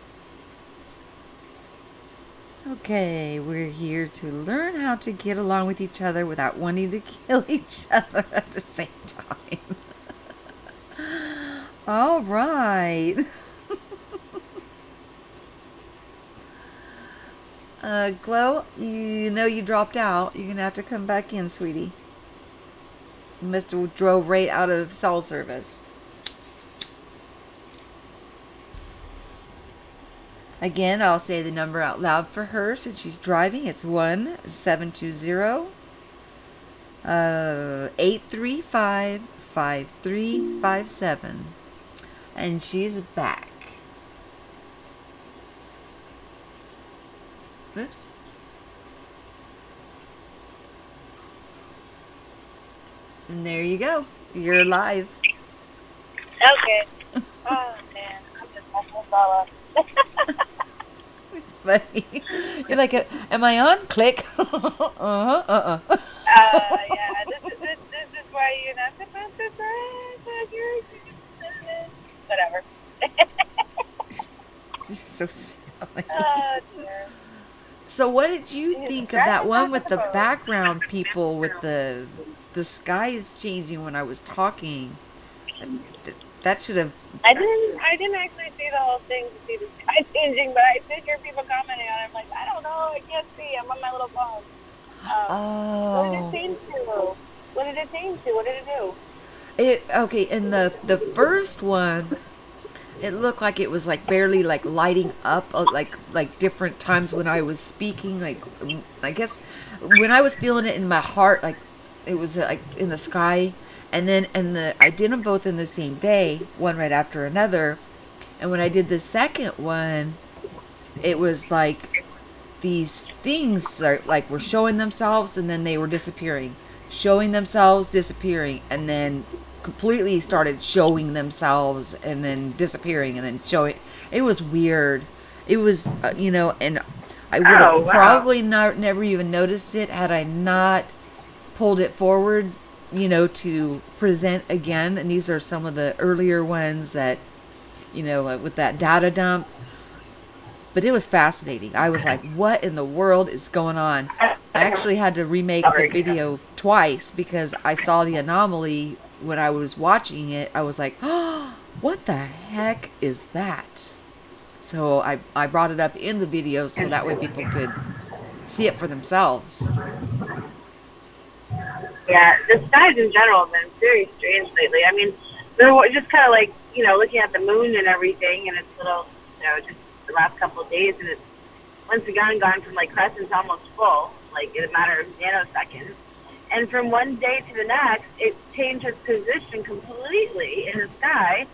Okay, we're here to learn how to get along with each other without wanting to kill each other at the same time. All right. Glow, you know you dropped out. You're going to have to come back in, sweetie. You must have drove right out of cell service. Again, I'll say the number out loud for her since she's driving. It's 1-720-835-5357. And she's back. Oops. And there you go. You're live. Okay. Oh, man. I'm just messing this all up. It's funny. You're like, am I on? Click. Yeah. This is why you're not supposed to say whatever. You're so silly. Oh, dear. So what did you think of that one with the background people with the skies changing when I was talking? That should have... I didn't actually see the whole thing to see the sky changing, but I did hear people commenting on it. I'm like, I don't know, I can't see. I'm on my little phone. What did it change to? What did it change to? What did it do? Okay, in the first one, it looked like it was like barely like lighting up, like different times when I was speaking. Like, I guess when I was feeling it in my heart, like it was like in the sky. And then I did them both in the same day, one right after another. And when I did the second one, it was like these things were showing themselves and then they were disappearing, showing themselves, disappearing, and then completely started showing themselves and then disappearing and then showing. It was weird. It was, and I would have probably never even noticed it had I not pulled it forward, to present again. And these are some of the earlier ones that, with that data dump. But it was fascinating. I was like, what in the world is going on? I actually had to remake the video twice because I saw the anomaly when I was watching it. I was like, oh, what the heck is that? So I brought it up in the video so that way people could see it for themselves. Yeah, the skies in general have been very strange lately. I mean, they're just kind of like, looking at the moon and everything, and it's little, just the last couple of days, and it's once again gone from like crescent to almost full, like in a matter of nanoseconds. And from one day to the next, it changed its position completely in the sky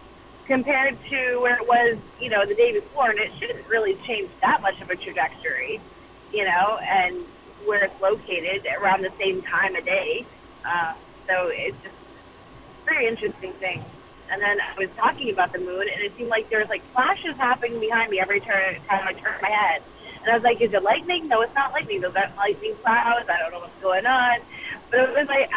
compared to where it was, you know, the day before. And it shouldn't really change that much of a trajectory, you know, and where it's located around the same time of day. So it's just a very interesting thing. And then I was talking about the moon, and it seemed like there was like flashes happening behind me every time I turned my head. And I was like, is it lightning? No, it's not lightning. Those aren't lightning clouds. I don't know what's going on. But it was like,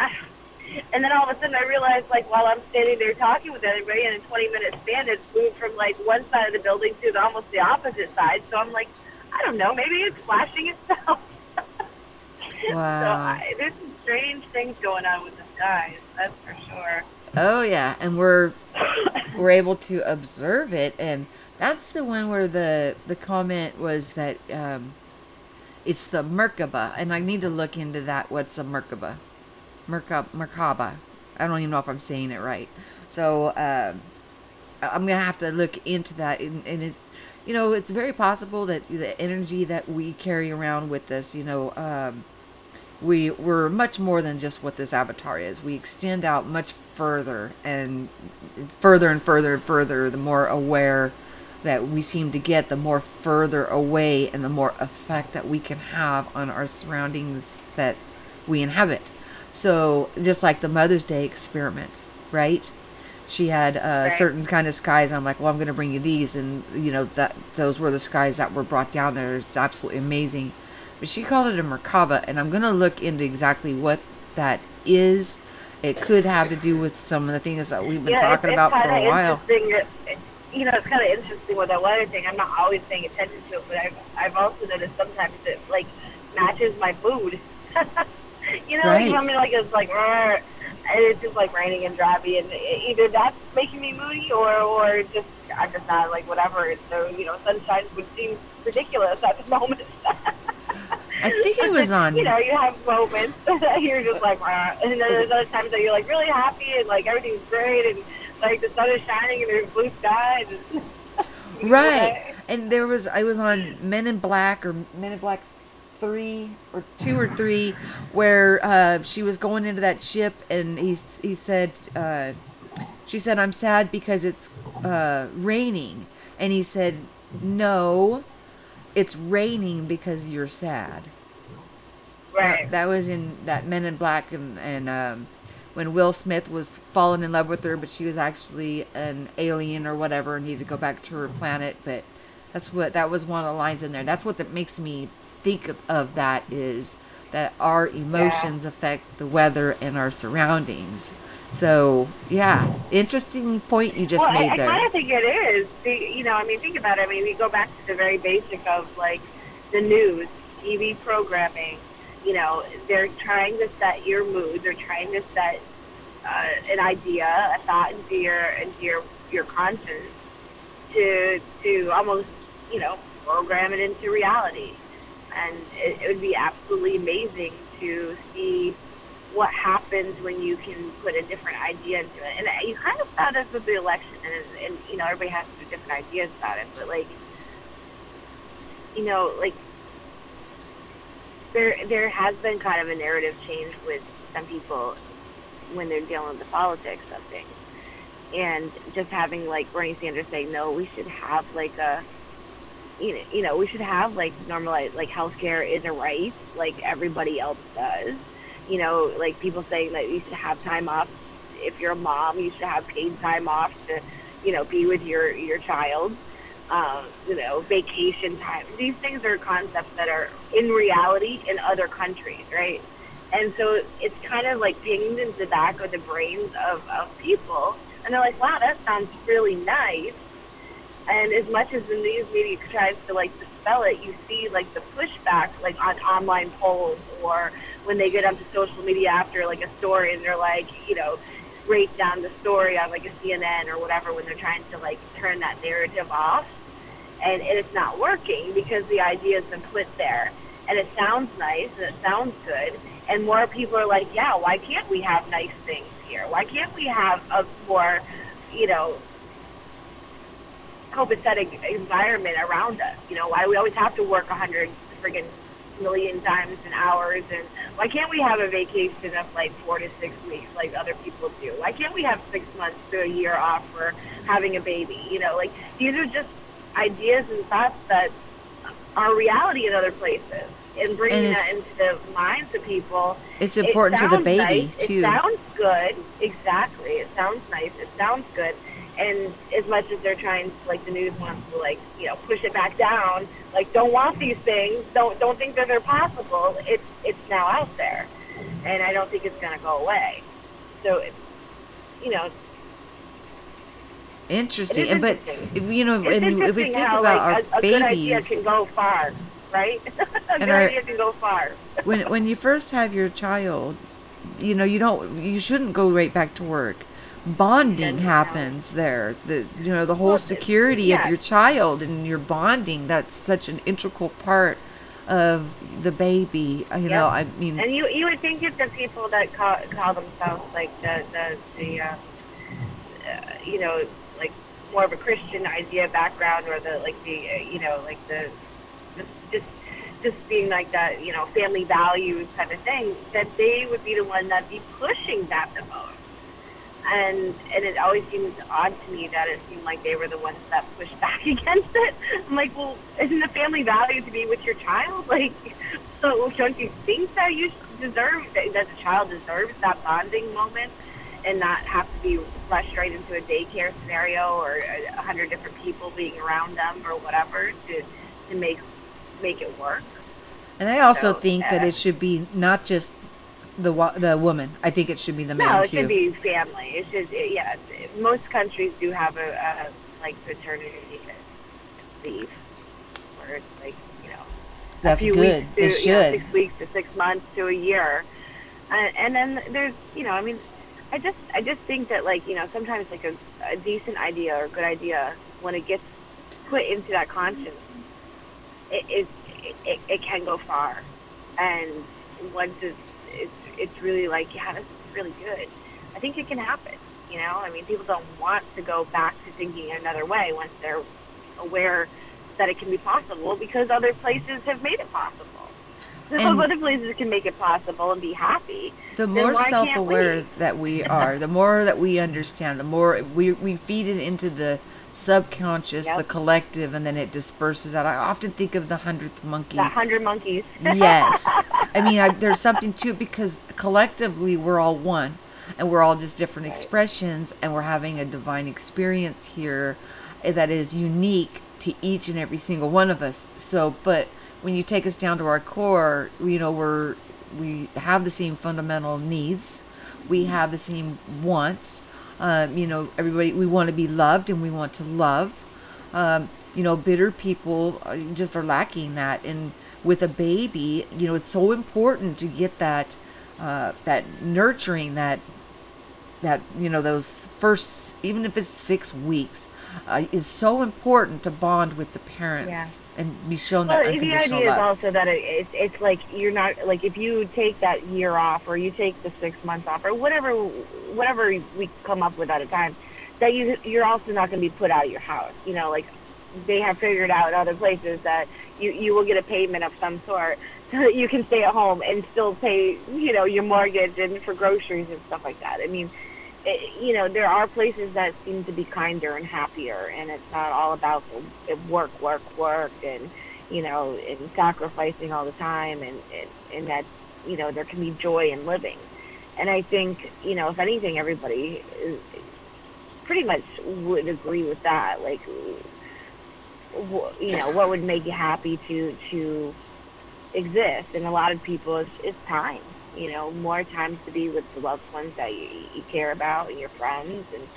and then all of a sudden I realized, like, while I'm standing there talking with everybody, in a 20-minute span, it's moved from like one side of the building to almost the opposite side. So I'm like, I don't know, maybe it's flashing itself. Wow. So there's some strange things going on with the skies, that's for sure. Oh yeah, and we're able to observe it, and that's the one where the comment was that it's the Merkaba, and I need to look into that. What's a Merkaba? Merkaba. I don't even know if I'm saying it right. So I'm gonna have to look into that, and it's, you know, it's very possible that the energy that we carry around with us, you know, we're much more than just what this avatar is. We extend out much further and further and further and further. The more aware that we seem to get, the more further away and the more effect that we can have on our surroundings that we inhabit. So just like the Mother's Day experiment, right? She had Right. certain kind of skies. And I'm like, well, I'm going to bring you these. And, you know, those were the skies that were brought down there. It's absolutely amazing. But she called it a Merkaba, and I'm going to look into exactly what that is. It could have to do with some of the things that we've been talking about for a while. You know, it's kind of interesting with that weather thing. I'm not always paying attention to it, but I've also noticed sometimes it like matches my mood. You know, Right. like, I mean, like it's like, and it's just like raining and drabby, and either that's making me moody or just I'm just not like whatever. So you know, sunshine would seem ridiculous at the moment. I think it was on. You know, you have moments that you're just like, and then there's other times that you're like really happy and like everything's great and like the sun is shining and there's blue sky. And, Right. And I was on Men in Black 3 or 2 or 3 where she was going into that ship, and he said, she said, I'm sad because it's raining. And he said, no, it's raining because you're sad. Right. That was in that Men in Black, and when Will Smith was falling in love with her, but she was actually an alien or whatever and needed to go back to her planet. But that was one of the lines in there. That's what that makes me think of that, is that our emotions affect the weather and our surroundings. So, yeah, interesting point you just made there. I kind of think it is. You know, I mean, think about it. I mean, we go back to the very basic of, like, the news, TV programming. You know, they're trying to set your mood. They're trying to set an idea, a thought into your conscience to almost, you know, program it into reality. And it would be absolutely amazing to see what happens when you can put a different idea into it. And you kind of saw this with the election, and you know, everybody has different ideas about it, but like, you know, like there has been kind of a narrative change with some people when they're dealing with the politics of things. And just having like Bernie Sanders saying, no, we should have like you know, we should have like normalized, like healthcare is a right, like everybody else does. You know, like people saying that you should have time off. If you're a mom, you should have paid time off to, you know, be with your child. You know, vacation time. These things are concepts that are in reality in other countries, right? And so it's kind of like pinged into the back of the brains of people. And they're like, wow, that sounds really nice. And as much as the news media tries to like dispel it, you see like the pushback like on online polls, or when they get onto social media after like a story and they're like, you know, rate down the story on like a CNN or whatever, when they're trying to like turn that narrative off. And it's not working because the idea has been put there. And it sounds nice and it sounds good. And more people are like, yeah, why can't we have nice things here? Why can't we have a more, you know, copacetic environment around us. You know, why we always have to work 100 friggin' million times and hours, and why can't we have a vacation of like 4 to 6 weeks like other people do? Why can't we have 6 months to a year off for having a baby? You know, like these are just ideas and thoughts that are reality in other places, and bringing that into the minds of people. It's important to the baby too. It sounds good, exactly. It sounds nice. It sounds good. And as much as they're trying, like the news wants to, like, you know, push it back down, like, don't want these things, don't think that they're possible. It's now out there, and I don't think it's going to go away. So, you know, interesting. But if, you know, if we think about like, our a babies, good idea can go far, right? A good idea can go far. when you first have your child, you know, you shouldn't go right back to work. Bonding happens there. The whole security of your child and your bonding, that's such an integral part of the baby. You know, I mean, and you would think if the people that call themselves like the you know, like more of a Christian idea background, or you know, like the just being like that, you know, family values kind of thing, that they would be the one that'd be pushing that the most. And it always seems odd to me that it seemed like they were the ones that pushed back against it. I'm like, well, isn't the family value to be with your child? Like, so don't you think that you deserve, that the child deserves that bonding moment and not have to be rushed right into a daycare scenario or 100 different people being around them or whatever to make it work? And I also think that it should be not just the woman. I think it should be the man too. No, it should be family. It should, yeah. Most countries do have a like paternity leave, where it's like, you know, that's a few good. Weeks to, it should. You know, 6 weeks to 6 months to a year, and then there's, you know, I mean, I just think that, like, you know, sometimes like a decent idea or a good idea, when it gets put into that conscience, it can go far, and once it's really like, yeah, this is really good, I think it can happen. You know, I mean, people don't want to go back to thinking another way once they're aware that it can be possible, because other places have made it possible. So if other places can make it possible and be happy, the more self-aware that we are, the more that we understand, the more we feed it into the subconscious, the collective, and then it disperses out. I often think of the 100th monkey. The 100 monkeys. Yes. I mean, there's something to it, because collectively we're all one, and we're all just different expressions, and we're having a divine experience here that is unique to each and every single one of us. So, but when you take us down to our core, you know, we have the same fundamental needs, we have the same wants. You know, everybody, we want to be loved and we want to love. You know, bitter people just are lacking that. And with a baby, you know, it's so important to get that nurturing, that you know, those first, even if it's 6 weeks, is so important to bond with the parents and be shown that unconditional love. The idea is also that it's like, you're not, like, if you take that year off, or you take the 6 months off, or whatever we come up with at a time, that you're also not going to be put out of your house. You know, like, they have figured out other places that you will get a payment of some sort so that you can stay at home and still pay, you know, your mortgage and for groceries and stuff like that. I mean, you know, there are places that seem to be kinder and happier, and it's not all about the work, and, you know, and sacrificing all the time, and that, you know, there can be joy in living. And I think, you know, if anything, everybody pretty much would agree with that. Like, you know, what would make you happy to exist? And a lot of people, it's time. You know, more times to be with the loved ones that you care about, and your friends, and,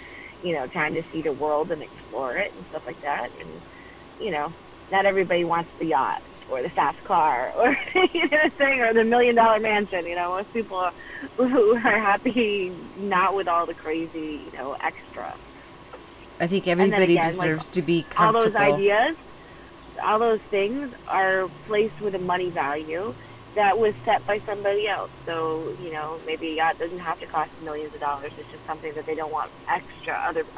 you know, time to see the world and explore it and stuff like that. And, you know, not everybody wants the yacht or the fast car, or, you know what I'm saying, or the $1 million mansion. You know, most people who are happy not with all the crazy, you know, extra. I think everybody deserves to be comfortable. All those ideas, all those things are placed with a money value that was set by somebody else. So, you know, maybe a yacht doesn't have to cost millions of dollars. It's just something that they don't want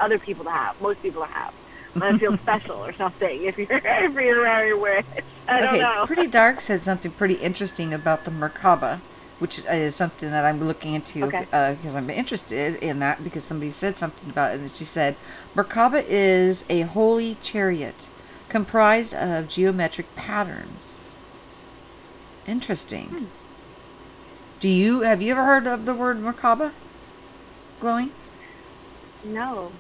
other people to have, most people to have. I feel special or something if you're around your witch. I don't know. Pretty Dark said something pretty interesting about the Merkaba, which is something that I'm looking into because I'm interested in that because somebody said something about it. And she said, Merkaba is a holy chariot comprised of geometric patterns. Interesting. Have you ever heard of the word Merkaba? Glowing? No.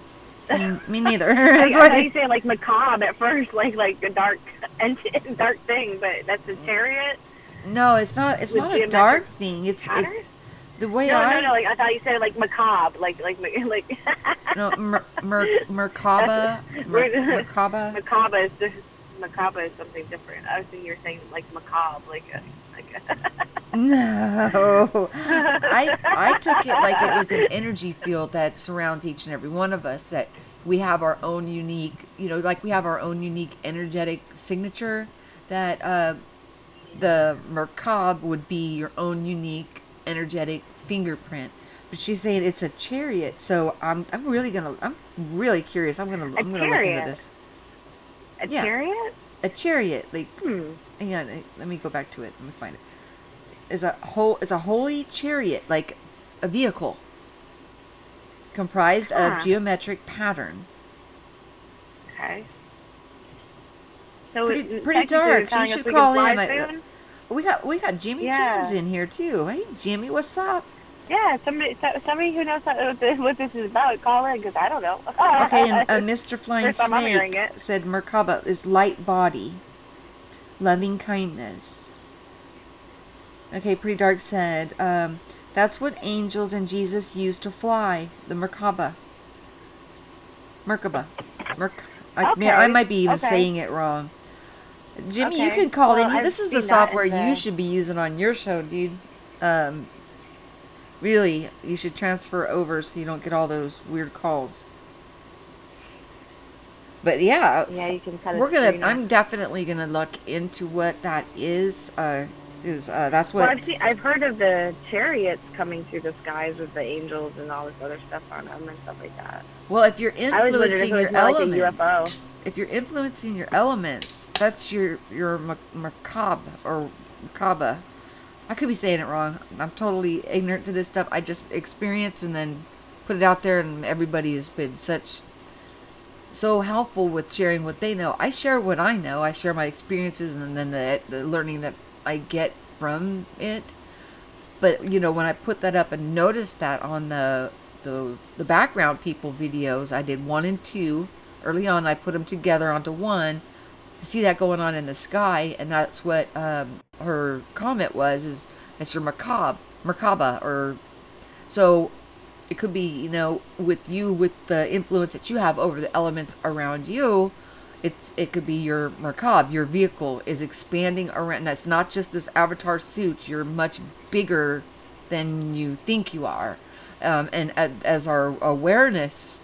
Me neither. I thought you said like macabre at first, like a dark thing, but that's a chariot. No, it's not. It's not a dark thing. It's the way no. Like I thought you said like macabre, like no Merkaba. Macabre is something different. I was thinking you were saying like macabre, like a No, I took it like it was an energy field that surrounds each and every one of us. That we have our own unique, like we have our own unique energetic signature. That the Merkaba would be your own unique energetic fingerprint. But she's saying it's a chariot, so I'm really curious. I'm gonna look into this. A chariot? A chariot, like. Hang on, let me go back to it. Let me find it. It's a holy chariot, like a vehicle comprised of geometric pattern. Okay. So pretty dark. You should call in. We got Jimmy James in here too. Hey Jimmy, what's up? Yeah, somebody who knows what this is about, call in because I don't know. Okay, and Mr. Flying Snake said Merkaba is light body, loving kindness. Okay, Pretty Dark said, that's what angels and Jesus used to fly, the Merkaba. I might be even saying it wrong. Jimmy, you can call in. This is the software you should be using on your show, dude. Really, you should transfer over so you don't get all those weird calls. But yeah, you can kind of I'm definitely gonna look into what that is. That's what I've heard of the chariots coming through the skies with the angels and all this other stuff on them and stuff like that. Well, if you're influencing your elements, that's your Merkaba or Merkaba. I could be saying it wrong. I'm totally ignorant to this stuff. I just experience and then put it out there, and everybody has been so helpful with sharing what they know. I share what I know. I share my experiences and then the learning that I get from it. But when I put that up and noticed that on the background people videos, I did 1 and 2 early on. I put them together onto one to see that going on in the sky, and that's what her comment was. It's your Merkaba, or so it could be with the influence that you have over the elements around you. It could be your Merkaba. Your vehicle is expanding around. That's not just this avatar suit. You're much bigger than you think you are. And as our awareness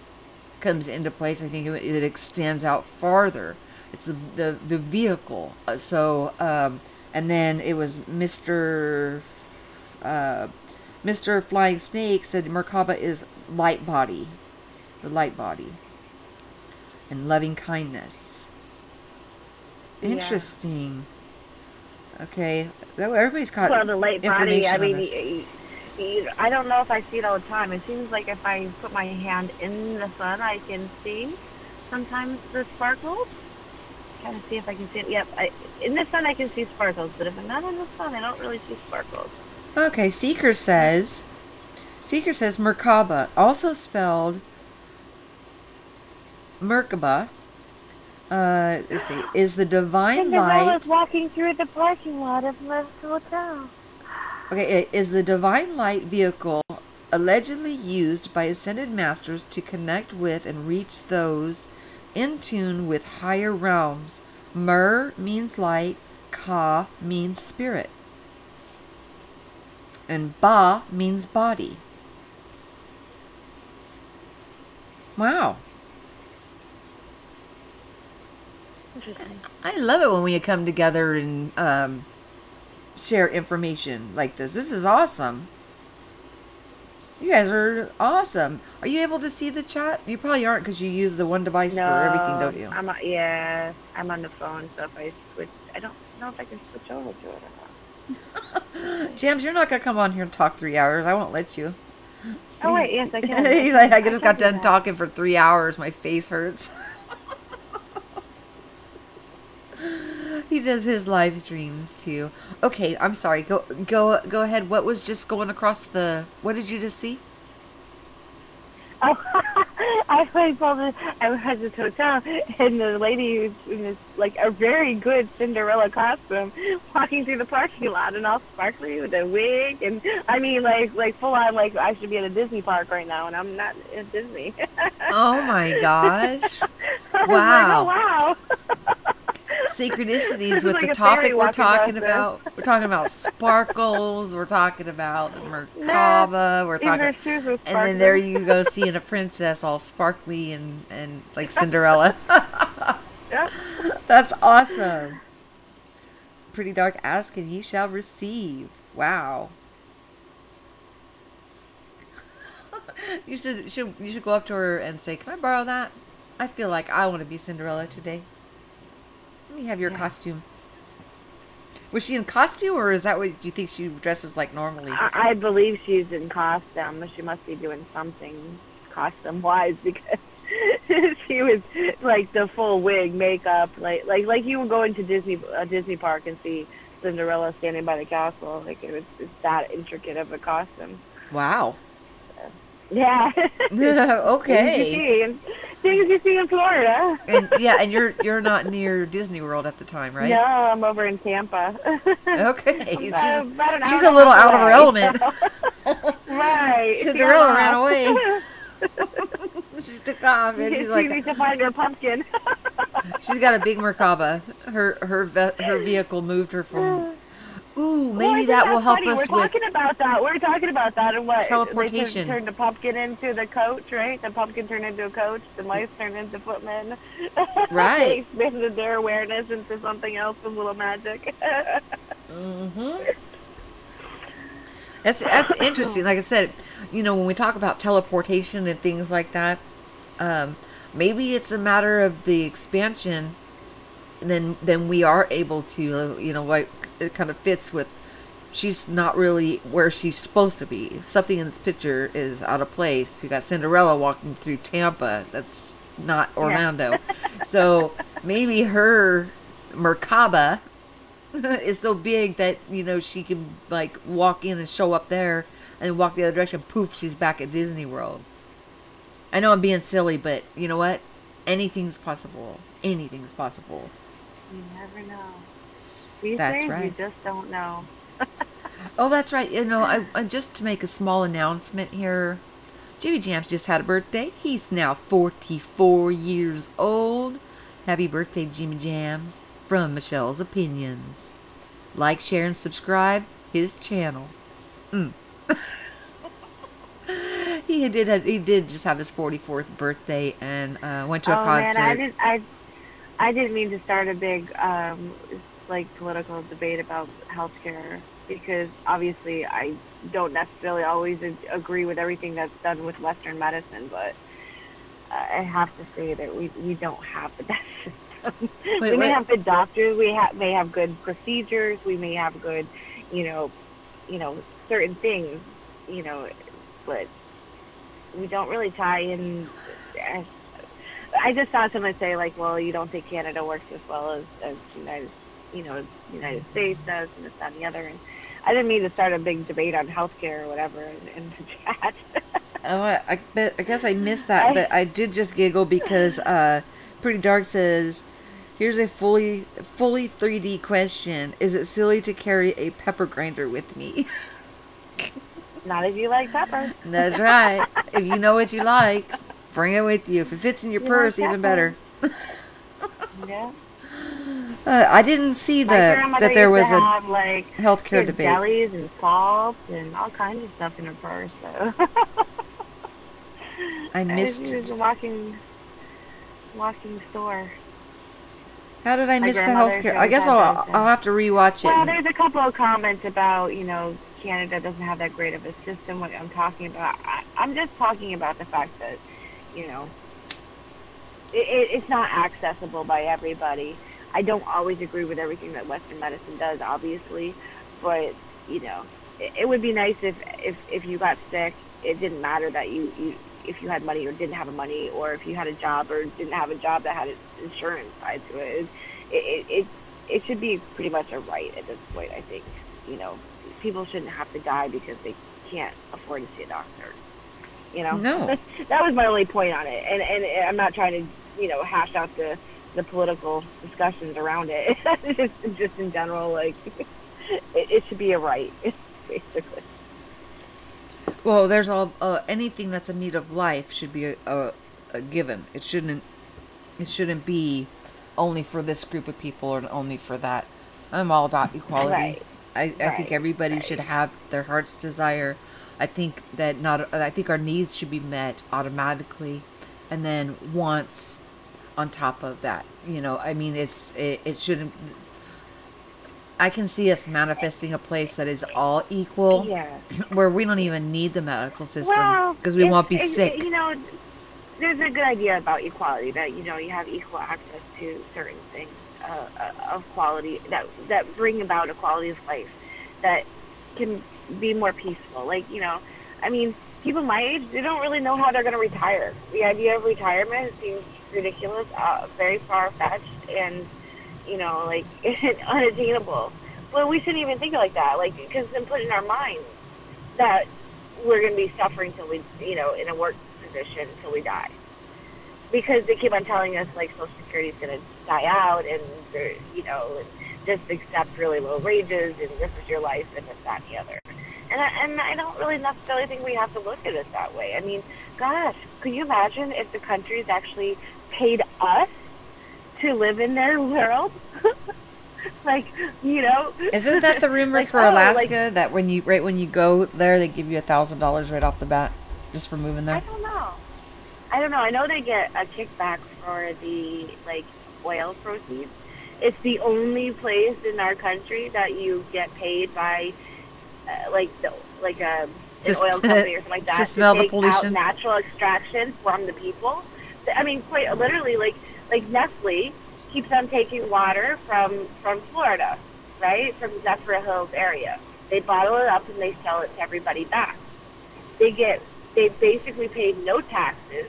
comes into place, I think it extends out farther. It's the vehicle. And then it was Mr. Flying Snake said Merkaba is light body, the light body, and loving kindness. Interesting. Okay, everybody's got the light body. I mean, I don't know if I see it all the time. It seems like if I put my hand in the sun, I can see sometimes the sparkles. Trying to see if I can see it. Yep, in the sun I can see sparkles, but if I'm not in the sun, I don't really see sparkles. Okay, Seeker says Merkaba, also spelled Merkaba. Let's see, is the divine light. I was walking through the parking lot of my hotel. Okay, is the divine light vehicle allegedly used by ascended masters to connect with and reach those in tune with higher realms. Mer means light, Ka means spirit, and Ba means body. Wow. Interesting. I love it when we come together and share information like this. This is awesome. You guys are awesome. Are you able to see the chat? You probably aren't because you use the one device for everything, don't you? I'm on the phone, so if I switch, I don't know if I can switch over to it or not. Jams, you're not going to come on here and talk 3 hours. I won't let you. Oh, wait, yes, I can. He's like, I just got done talking for 3 hours. My face hurts. He does his live streams too. Okay, I'm sorry. Go ahead. What was just going across the? What did you just see? Oh, I was at this hotel, and the lady who's in this like a very good Cinderella costume, walking through the parking lot, and all sparkly with a wig, and I mean like full on like I should be at a Disney park right now, and I'm not at Disney. Oh my gosh! Wow! Like, oh, wow! Synchronicities with like the a topic fairy we're walking talking across about. We're talking about sparkles. We're talking about the Merkaba. We're talking, and then there you go seeing a princess all sparkly and like Cinderella. Yep. That's awesome. Pretty Dark asking, ye shall receive. Wow. You should go up to her and say, "Can I borrow that? I feel like I want to be Cinderella today. Let me have your costume." Was she in costume, or is that what you think she dresses like normally? I believe she's in costume. She must be doing something costume-wise because she was like the full wig, makeup, like you would go into a Disney park and see Cinderella standing by the castle. Like it's that intricate of a costume. Wow. Yeah. Okay. Things you see in Florida. And you're not near Disney World at the time, right? No, I'm over in Tampa. Okay. She's She's a little out of her element. Right. Cinderella ran away. She took off and she's like, she needs to find her pumpkin. She's got a big Merkaba. Her vehicle moved her from. Ooh, maybe that will help us with. We're talking about that and what teleportation. They turned the pumpkin into the coach, right? The pumpkin turned into a coach. The mice turned into footmen. Right. They expanded their awareness into something else with little magic. That's interesting. Like I said, when we talk about teleportation and things like that, maybe it's a matter of the expansion. Then we are able to, like it kind of fits with. She's not really where she's supposed to be. Something in this picture is out of place. You got Cinderella walking through Tampa. That's not Orlando. Yeah. So maybe her Merkaba is so big that she can like walk in and show up there and walk the other direction. Poof, she's back at Disney World. I know I'm being silly, but you know what? Anything's possible. Anything's possible. You never know. These That's days, right. You just don't know. Oh, that's right. I just to make a small announcement here. Jimmy Jams just had a birthday. He's now 44 years old. Happy birthday, Jimmy Jams, from Michelle's Opinions. Like, share, and subscribe his channel. He did just have his 44th birthday and went to a concert. Man, I didn't mean to start a big political debate about healthcare because obviously I don't necessarily always agree with everything that's done with Western medicine, but I have to say that we don't have the best system. We may have good doctors, may have good procedures, we may have good, certain things, but we don't really tie in. I just saw someone say well, you don't think Canada works as well as United States does, and this, that, and the other. And I didn't mean to start a big debate on healthcare or whatever in the chat. Oh, I guess I missed that, but I did just giggle because Pretty Dark says, "Here's a fully 3D question: is it silly to carry a pepper grinder with me?" Not if you like pepper. That's right. If you know what you like, bring it with you. If it fits in your purse, even better. Yeah. I didn't see that there was a healthcare debate. Jellies and salts and all kinds of stuff in her purse. So. I missed it. It was a walking store. How did I miss the healthcare? I guess I'll have to rewatch it. Well, there's a couple of comments about Canada doesn't have that great of a system. What I'm talking about, I'm just talking about the fact that, you know, it's not accessible by everybody. I don't always agree with everything that Western medicine does, obviously, but you know, it would be nice if you got sick, it didn't matter that you if you had money or didn't have money, or if you had a job or didn't have a job that had insurance tied to it. It should be pretty much a right at this point. I think, you know, people shouldn't have to die because they can't afford to see a doctor. You know, No. That was my only point on it, and I'm not trying to, you know, hash out the political discussions around it. just in general, like it should be a right, basically. Well, there's all anything that's a need of life should be a given. It shouldn't be only for this group of people or only for that. I'm all about equality. Right. I think everybody should have their heart's desire. I think our needs should be met automatically, and then wants on top of that. You know, I mean, it shouldn't. I can see us manifesting a place that is all equal, where we don't even need the medical system because we won't be sick. You know, there's a good idea about equality, that, you know, you have equal access to certain things of quality that bring about a quality of life that can be more peaceful. Like, you know, I mean, people my age, they don't really know how they're going to retire. The idea of retirement seems ridiculous, very far-fetched, and, you know, like, unattainable. Well, we shouldn't even think like that, like, because then put in our minds that we're going to be suffering till we, you know, in a work position until we die. Because they keep on telling us, like, Social Security is going to die out, and, you know, just accept really low wages, and this is your life, and this, that, and the other. And I don't really necessarily think we have to look at it that way. I mean, gosh, could you imagine if the countries actually paid us to live in their world? Like, you know. Isn't that the rumor like, for Alaska, that when you go there, they give you $1,000 right off the bat just for moving there? I don't know. I know they get a kickback for the, like, oil proceeds. It's the only place in our country that you get paid by, an oil company or something like that, to smell the take pollution, out natural extraction from the people. I mean, quite literally, like Nestle keeps on taking water from Florida, right, from Zephyr Hills area. They bottle it up and they sell it to everybody back. They basically pay no taxes.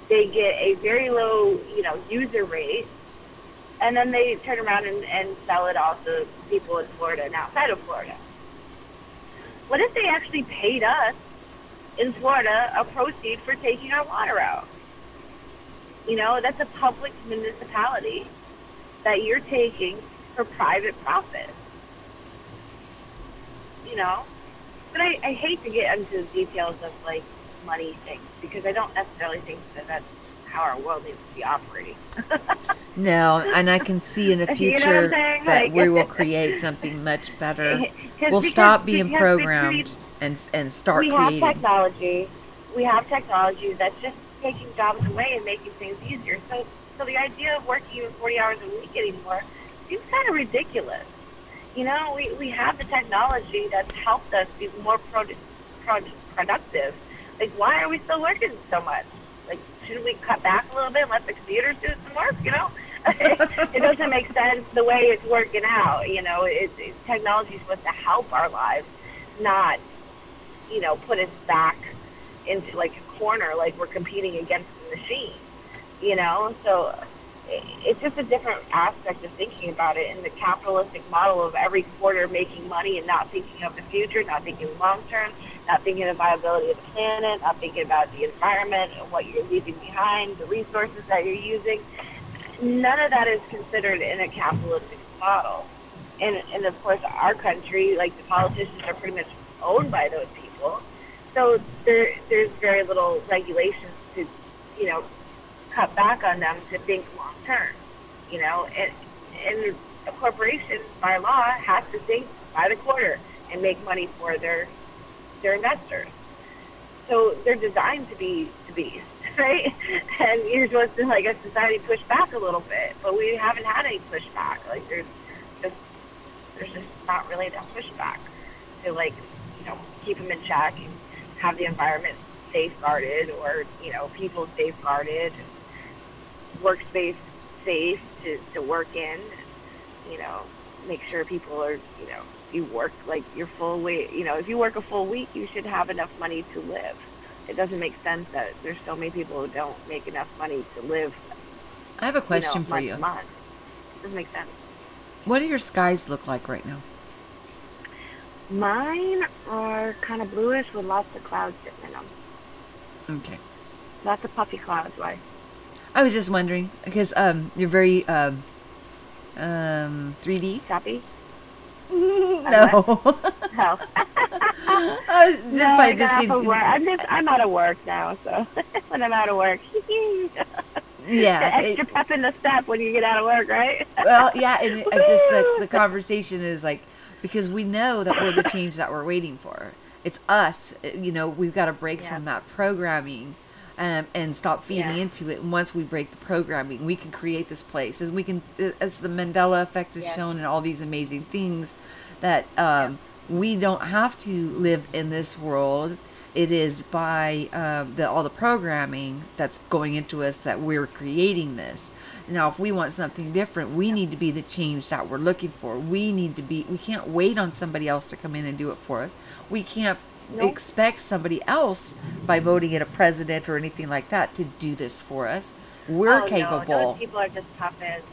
They get a very low, you know, user rate, and then they turn around and sell it all to people in Florida and outside of Florida. What if they actually paid us in Florida a proceed for taking our water out? You know, that's a public municipality that you're taking for private profit. You know? But I hate to get into the details of, like, money things, because I don't necessarily think that that's how our world needs to be operating. No, and I can see in the future you know that we will create something much better. We'll stop being programmed and start creating. We have technology that's just taking jobs away and making things easier. So the idea of working even 40 hours a week anymore seems kind of ridiculous. You know, we have the technology that's helped us be more productive. Like, why are we still working so much? Like, shouldn't we cut back a little bit and let the computers do some work, you know? It doesn't make sense the way it's working out, you know. Technology is supposed to help our lives, not, you know, put us back into, like, a corner, like we're competing against the machine, you know? So it's just a different aspect of thinking about it, in the capitalistic model of every quarter making money and not thinking of the future, not thinking long-term, not thinking of the viability of the planet, not thinking about the environment and what you're leaving behind, the resources that you're using. None of that is considered in a capitalistic model. And of course, our country, like, the politicians are pretty much owned by those people. So there's very little regulations to, you know, cut back on them to think long-term, you know. And a corporation, by law, has to think by the quarter and make money for their investors. So they're designed to be the beast, right? And you're supposed to, like, a society, push back a little bit, but we haven't had any pushback. Like, there's just not really that pushback to, like, you keep them in check and have the environment safeguarded, or people safeguarded, workspace safe to work in. Make sure people are, you work like your full week. If you work a full week, you should have enough money to live. It doesn't make sense that there's so many people who don't make enough money to live. I have a question for you. Month. Doesn't make sense. What do your skies look like right now? Mine are kind of bluish with lots of clouds sitting in them. Okay. Lots of puffy clouds. Why? I was just wondering because you're very 3D. Choppy? No. Hell. Just by this. I'm out of work now, so when I'm out of work. Yeah. The extra pep in the step when you get out of work, right? Well, yeah, and just the conversation is like, because we know that we're the change that we're waiting for. It's us. We've got to break from that programming and stop feeding into it. And once we break the programming, we can create this place. As the Mandela effect has shown and all these amazing things that we don't have to live in this world. It is by all the programming that's going into us that we're creating this. Now, if we want something different, we need to be the change that we're looking for. We can't wait on somebody else to come in and do it for us. We can't expect somebody else by voting in a president or anything like that to do this for us. We're capable. No, those people are just puppets.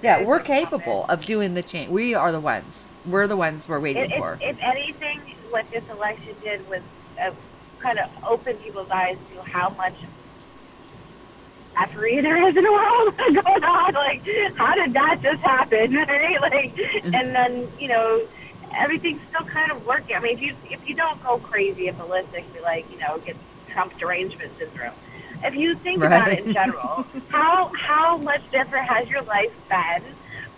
Yeah, we're capable of doing the change. We are the ones. We're the ones we're waiting for. If anything, what this election did was kind of open people's eyes to how much effery there is in the world going on. Like, how did that just happen? Right? Like, and then everything's still kind of working. I mean, if you don't go crazy and ballistically, like get Trump derangement syndrome. If you think about it in general, how much different has your life been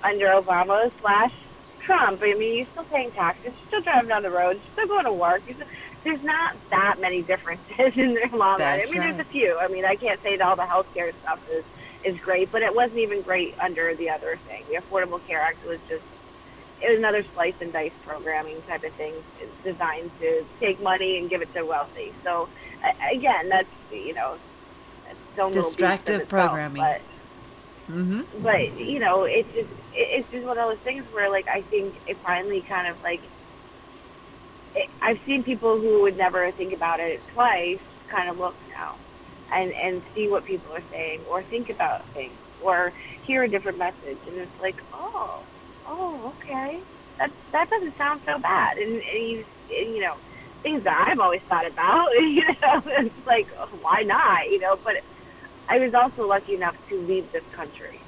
under Obama / Trump? I mean, you're still paying taxes, you're still driving down the road, you're still going to work. There's not that many differences in the long run. I mean, there's a few. I mean, I can't say that all the healthcare stuff is great, but it wasn't even great under the other thing. The Affordable Care Act was it was another slice and dice programming type of thing designed to take money and give it to wealthy. So, again, that's, distractive programming. But it's just one of those things where, like, I think it finally kind of like I've seen people who would never think about it twice kind of look now and see what people are saying or think about things or hear a different message, and it's like, oh, okay, that doesn't sound so bad, and things that I've always thought about, it's like, why not, but I was also lucky enough to leave this country.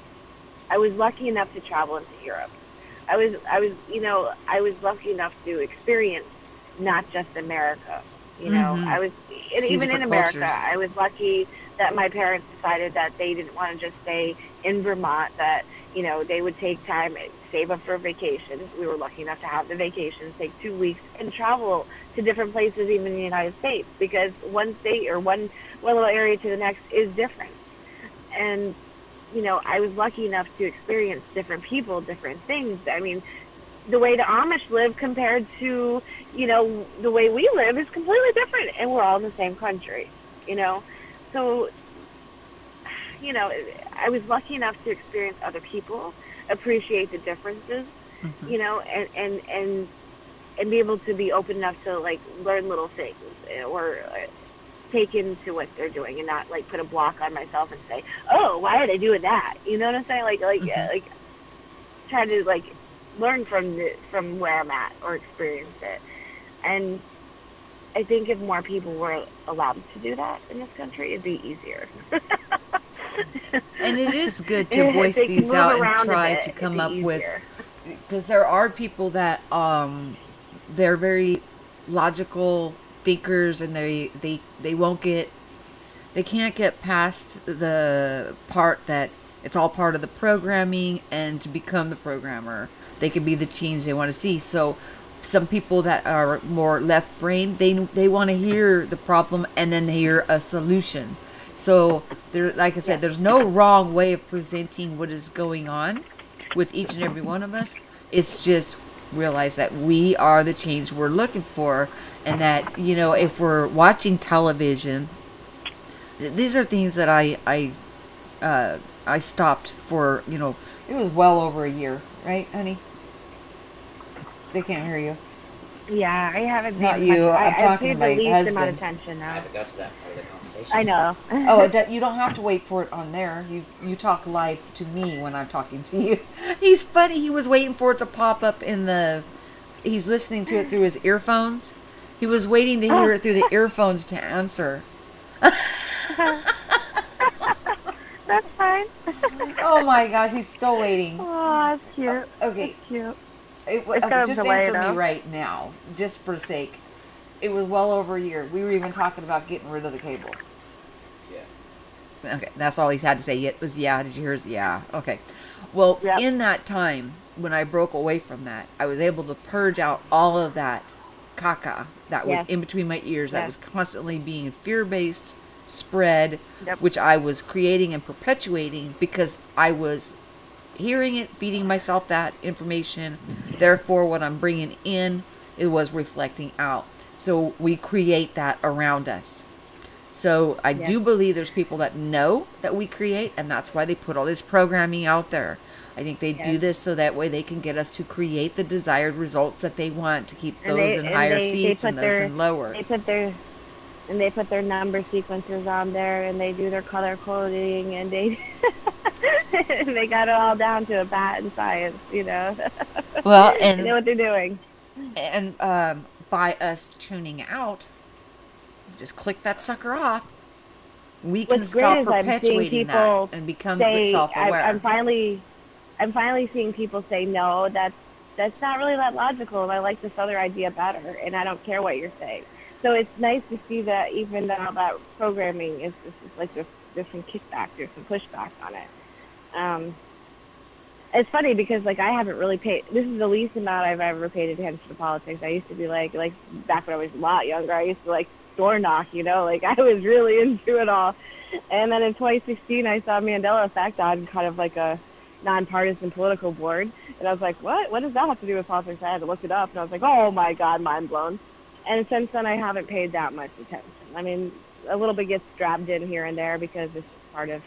I was lucky enough to travel into Europe. I was lucky enough to experience not just America, I was, and even in America, cultures. I was lucky that my parents decided that they didn't want to just stay in Vermont, that, they would take time, save up for vacations. We were lucky enough to have the vacations, take 2 weeks, and travel to different places, even in the United States, because one state or one little area to the next is different. And, I was lucky enough to experience different people, different things. I mean, the way the Amish live compared to, the way we live is completely different, and we're all in the same country, So, I was lucky enough to experience other people, appreciate the differences, and be able to be open enough to, like, learn little things or take into what they're doing and not, like, put a block on myself and say, oh, why are they doing that? You know what I'm saying? Like try to, like, learn from where I'm at or experience it. And I think if more people were allowed to do that in this country, it'd be easier. And it is good to voice these out and try to come up with, because there are people that they're very logical thinkers, and they can't get past the part that it's all part of the programming, and to become the programmer, they can be the change they want to see. So some people that are more left-brained, they want to hear the problem and then hear a solution. So there, like I said, there's no wrong way of presenting what is going on with each and every one of us. It's just realize that we are the change we're looking for, and that, you know, if we're watching television, these are things that I stopped for, you know, it was well over a year, right, honey? They can't hear you. Yeah, I haven't. Not you. I'm talking to my the least husband. amount of attention now. I haven't got to that part of the conversation. I know. Oh, that you don't have to wait for it on there. You talk live to me when I'm talking to you. He's funny. He was waiting for it to pop up in the. He's listening to it through his earphones. He was waiting to hear it through the earphones to answer. That's fine. Oh my gosh, he's still waiting. Oh, that's cute. Okay. That's cute. Just answer me right now, just for sake. It was well over a year. We were even talking about getting rid of the cable. Yeah. Okay, that's all he's had to say. It was yeah. Did you hear? Yeah. Okay. Well, Yep. in that time when I broke away from that, I was able to purge out all of that caca that was Yes. in between my ears. That Yes. was constantly being fear-based, spread, Yep. which I was creating and perpetuating because I was hearing it, feeding myself that information. Therefore, what I'm bringing in, it was reflecting out. So we create that around us. So I Yes. do believe there's people that know that we create, and that's why they put all this programming out there. I think they do Yes. this so that way they can get us to create the desired results that they want, to keep And those they- in and higher they seats put and those their- in lower. They put their number sequencers on there, and they do their color coding, and they they got it all down to a patent science, you know. Well, They know what they're doing. And by us tuning out, just click that sucker off. We can What's great stop is I'm seeing perpetuating that people and become say, self-aware. I'm finally seeing people say, no, that's not really that logical, and I like this other idea better, and I don't care what you're saying. So it's nice to see that even though that programming is like there's some kickback, there's some pushback on it. It's funny because like I haven't really paid. This is the least amount I've ever paid attention to politics. I used to be like back when I was a lot younger, I used to like door knock, you know, like I was really into it all. And then in 2016, I saw Mandela Effect on kind of like a nonpartisan political board, and I was like, what does that have to do with politics? I had to look it up, and I was like, oh my god, mind blown. And since then, I haven't paid that much attention. I mean, a little bit gets dragged in here and there because it's part of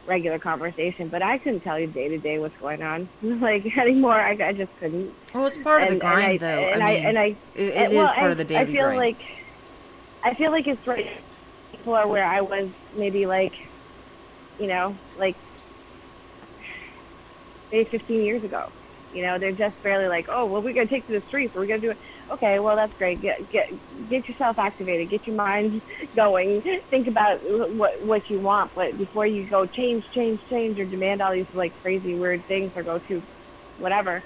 regular conversation, but I couldn't tell you day to day what's going on like anymore. I just couldn't. Well, it's part of the grind, though. It is part of the daily grind. I feel like it's right. People are where I was maybe like, you know, like maybe 15 years ago. You know, they're just barely like, oh, well, we're gonna take to the streets. We're gonna do it. Okay, well, that's great. Get yourself activated. Get your mind going. Think about what you want. But before you go change, or demand all these like crazy weird things, or go to whatever,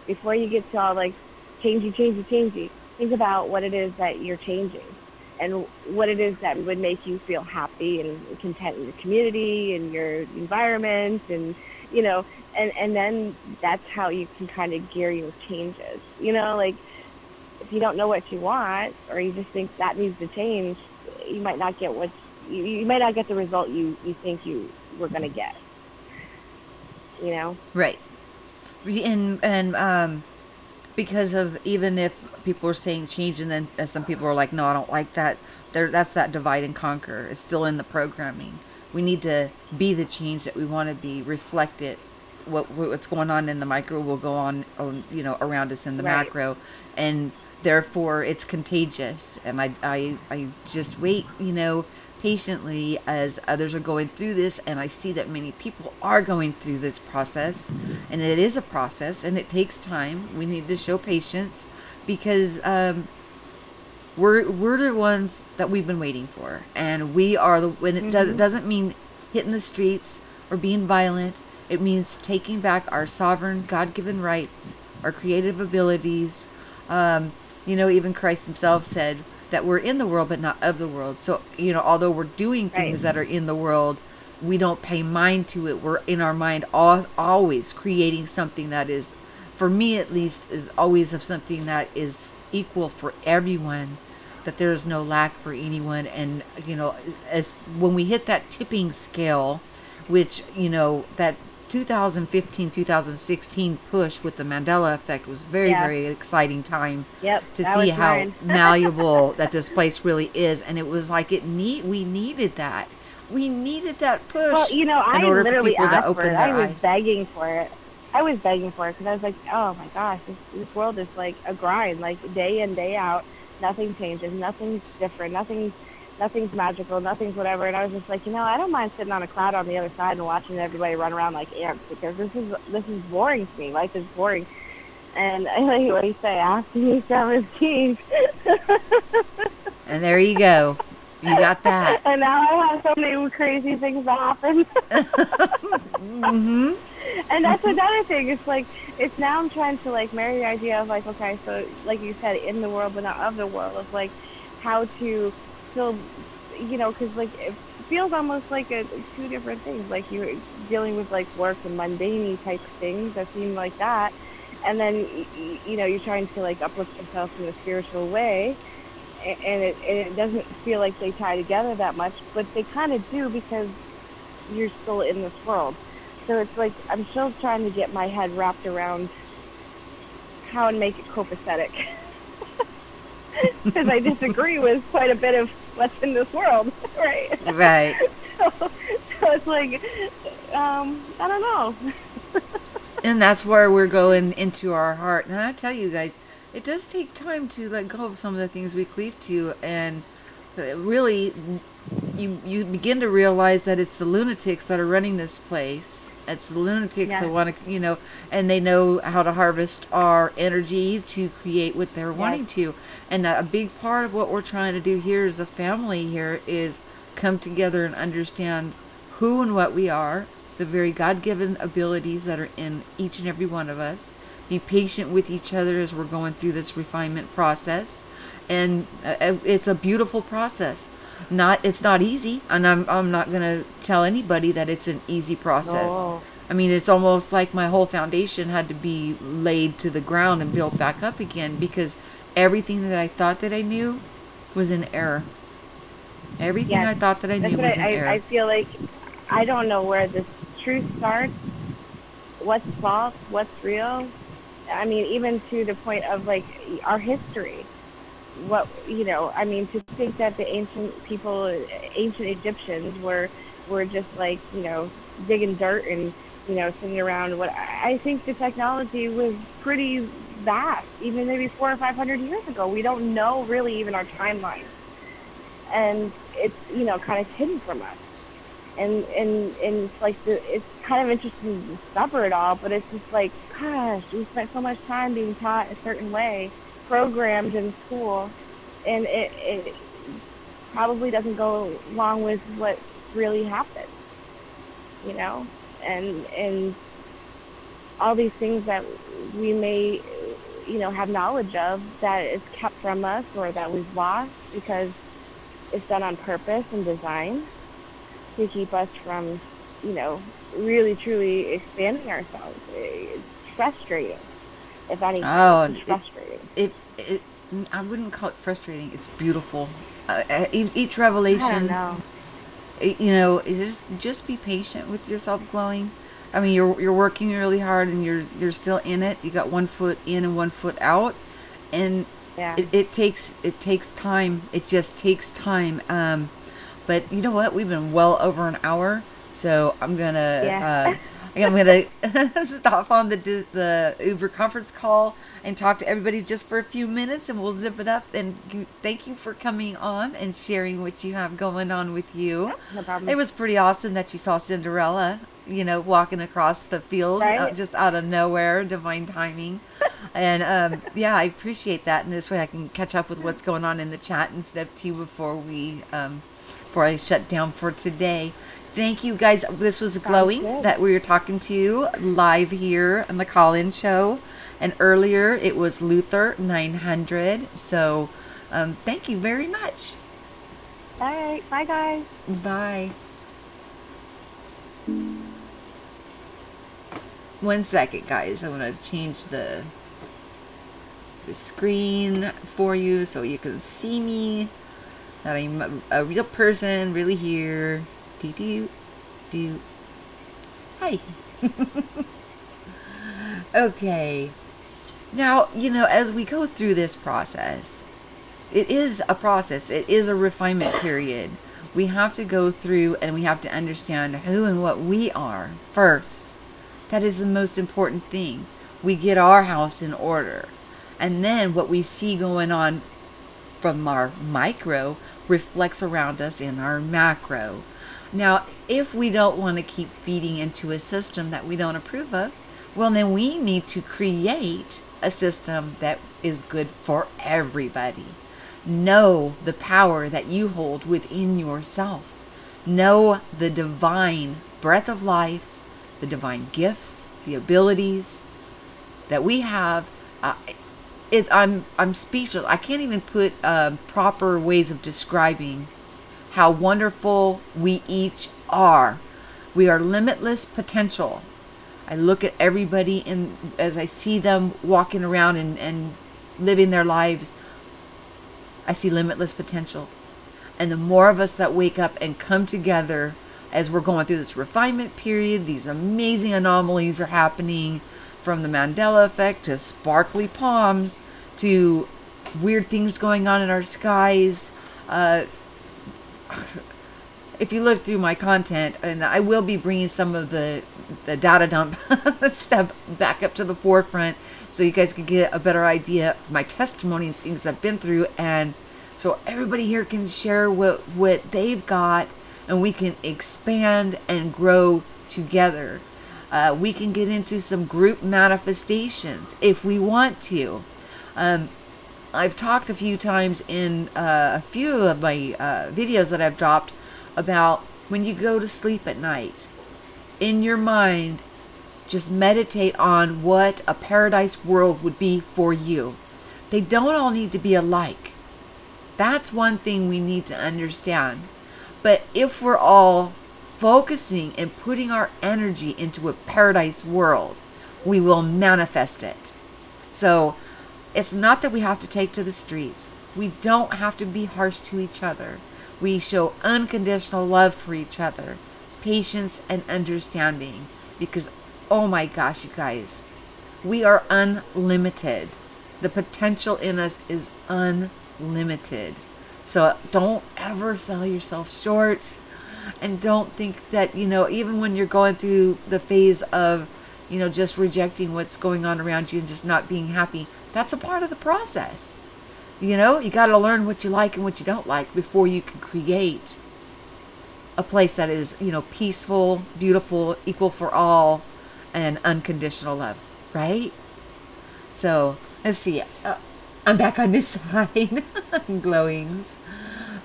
before you get to all like changey, think about what it is that you're changing, and what it is that would make you feel happy and content in your community and your environment, and you know. And then that's how you can kind of gear your changes. You know, like if you don't know what you want, or you just think that needs to change, you might not get you might not get the result you think you were going to get. You know, right? And because of, even if people are saying change, and then some people are like, no, I don't like that. That's that divide and conquer. It's still in the programming. We need to be the change that we want to be, reflect it. What's going on in the micro will go on, you know, around us in the right. macro, and therefore it's contagious. And I just wait, you know, patiently as others are going through this, and I see that many people are going through this process, and it is a process, and it takes time. We need to show patience, because we're the ones that we've been waiting for, and we are the. When it doesn't mean hitting the streets or being violent. It means taking back our sovereign, God-given rights, our creative abilities. You know, even Christ himself said that we're in the world, but not of the world. So, you know, although we're doing things that are in the world, we don't pay mind to it. We're in our mind always creating something that is, for me at least, is always of something that is equal for everyone, that there is no lack for anyone. And, you know, as when we hit that tipping scale, which, you know, that 2015, 2016 push with the Mandela effect was very, very exciting time to see how malleable that this place really is. And it was like we needed that. We needed that push. Well, you know, I literally asked for it. I was eyes. begging for it. I was begging for it because I was like, oh my gosh, this world is like a grind, like day in, day out. Nothing changes, nothing's different, nothing's magical, nothing's whatever. And I was just like, you know, I don't mind sitting on a cloud on the other side and watching everybody run around like ants, because this is boring to me. Life is boring. And like what do you say? After you show his teeth. And there you go. You got that. And now I have so many crazy things that happen. Mm-hmm. And that's another thing. It's like, it's now I'm trying to like marry the idea of like, okay, so like you said, in the world but not of the world, of like how to still, you know, because like it feels almost like two different things. Like you're dealing with like work and mundane type things that seem like that, and then you know you're trying to like uplift yourself in a spiritual way, and it doesn't feel like they tie together that much, but they kind of do, because you're still in this world. So it's like I'm still trying to get my head wrapped around how to make it copacetic. Because I disagree with quite a bit of what's in this world, right? Right. So it's like, I don't know. And that's where we're going into our heart. And I tell you guys, it does take time to let go of some of the things we cleave to, and really, you begin to realize that it's the lunatics that are running this place. It's the lunatics that want to, you know, and they know how to harvest our energy to create what they're wanting to. And a big part of what we're trying to do here as a family here is come together and understand who and what we are, the very God-given abilities that are in each and every one of us. Be patient with each other as we're going through this refinement process. And it's a beautiful process. It's not easy, and I'm not gonna tell anybody that it's an easy process. No. I mean, it's almost like my whole foundation had to be laid to the ground and built back up again, because everything that I thought that I knew was in error. Everything I thought that I knew was in error. I feel like I don't know where this truth starts, what's false, what's real. I mean, even to the point of like our history. What, you know, I mean, to think that the ancient Egyptians were just like, you know, digging dirt and, you know, sitting around. I think the technology was pretty vast, even maybe 400 or 500 years ago. We don't know really even our timeline, and it's, you know, kind of hidden from us. And it's like it's kind of interesting to discover it all, but it's just like, gosh, we spent so much time being taught a certain way, programmed in school, and it probably doesn't go along with what really happened, you know, and all these things that we may, you know, have knowledge of that is kept from us or that we've lost because it's done on purpose and design to keep us from, you know, really truly expanding ourselves. It's frustrating. If anything, it's frustrating. I wouldn't call it frustrating. It's beautiful. Each revelation. I don't know. You know, just be patient with yourself, glowing. I mean, you're working really hard, and you're still in it. You got one foot in and one foot out, and it takes time. It just takes time. But you know what? We've been well over an hour, so I'm gonna stop on the Uber conference call and talk to everybody just for a few minutes, and we'll zip it up. And thank you for coming on and sharing what you have going on with you. Yeah, no problem. It was pretty awesome that you saw Cinderella, you know, walking across the field, right? Just out of nowhere, divine timing. And I appreciate that. And this way I can catch up with what's going on in the chat and stuff too before I shut down for today. Thank you guys. This was Glowing that we were talking to live here on the call-in show. And earlier it was Luther 900. So thank you very much. All right. Bye, guys. Bye. 1 second, guys. I want to change the screen for you so you can see me. That I'm a real person, really here. Do. Hi. Okay. Now, as we go through this process, it is a process. It is a refinement period. We have to go through and we have to understand who and what we are first. That is the most important thing. We get our house in order. And then what we see going on from our micro reflects around us in our macro. Now, if we don't want to keep feeding into a system that we don't approve of, well, then we need to create a system that is good for everybody. Know the power that you hold within yourself. Know the divine breath of life, the divine gifts, the abilities that we have. I'm speechless. I can't even put proper ways of describing how wonderful we each are. We are limitless potential. I look at everybody as I see them walking around and living their lives, I see limitless potential. And the more of us that wake up and come together as we're going through this refinement period, these amazing anomalies are happening, from the Mandela effect to sparkly palms to weird things going on in our skies. If you look through my content, and I will be bringing some of the data dump stuff back up to the forefront so you guys can get a better idea of my testimony and things I've been through, and so everybody here can share what they've got and we can expand and grow together. We can get into some group manifestations if we want to. I've talked a few times in a few of my videos that I've dropped about when you go to sleep at night, in your mind, just meditate on what a paradise world would be for you. They don't all need to be alike. That's one thing we need to understand. But if we're all focusing and putting our energy into a paradise world, we will manifest it. So it's not that we have to take to the streets. We don't have to be harsh to each other. We show unconditional love for each other, patience and understanding, because oh my gosh, you guys, we are unlimited. The potential in us is unlimited. So don't ever sell yourself short. And don't think that, even when you're going through the phase of, just rejecting what's going on around you and just not being happy, that's a part of the process. You got to learn what you like and what you don't like before you can create a place that is, peaceful, beautiful, equal for all, and unconditional love, right? So, let's see. I'm back on this side. Glowings.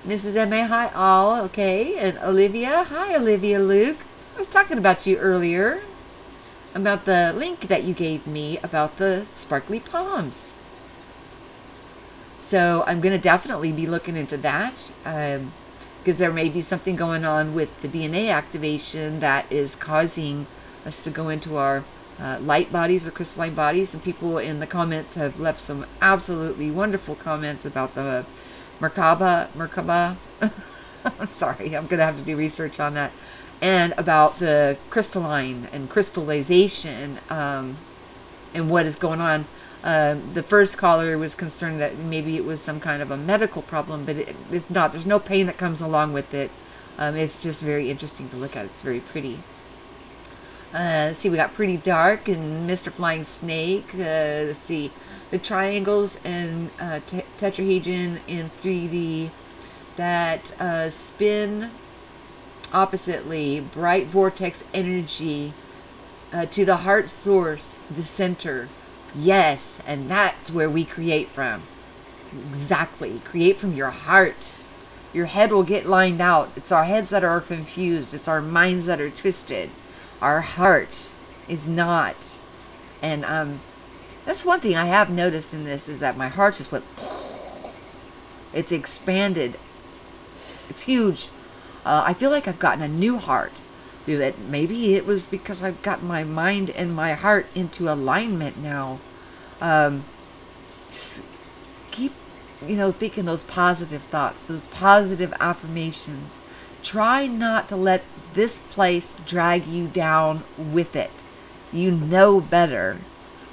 Mrs. M.A., hi all, okay. And Olivia, hi Olivia Luke. I was talking about you earlier, about the link that you gave me about the sparkly palms. So I'm going to definitely be looking into that, because there may be something going on with the DNA activation that is causing us to go into our light bodies or crystalline bodies. And people in the comments have left some absolutely wonderful comments about the Merkaba. I'm sorry, I'm going to have to do research on that. And about the crystalline and crystallization and what is going on. The first caller was concerned that maybe it was some kind of a medical problem, but it's not. There's no pain that comes along with it. It's just very interesting to look at. It's very pretty. Let's see, we got Pretty Dark and Mr. Flying Snake. Let's see. The triangles and tetrahedron in 3D that spin oppositely, bright vortex energy to the heart source, the center. Yes, and that's where we create from. Exactly. Create from your heart. Your head will get lined out. It's our heads that are confused. It's our minds that are twisted. Our heart is not. And that's one thing I have noticed in this, is that my heart just went, it's expanded. It's huge. I feel like I've gotten a new heart. Maybe it was because I've got my mind and my heart into alignment now. Just keep, thinking those positive thoughts, those positive affirmations. Try not to let this place drag you down with it. You know better.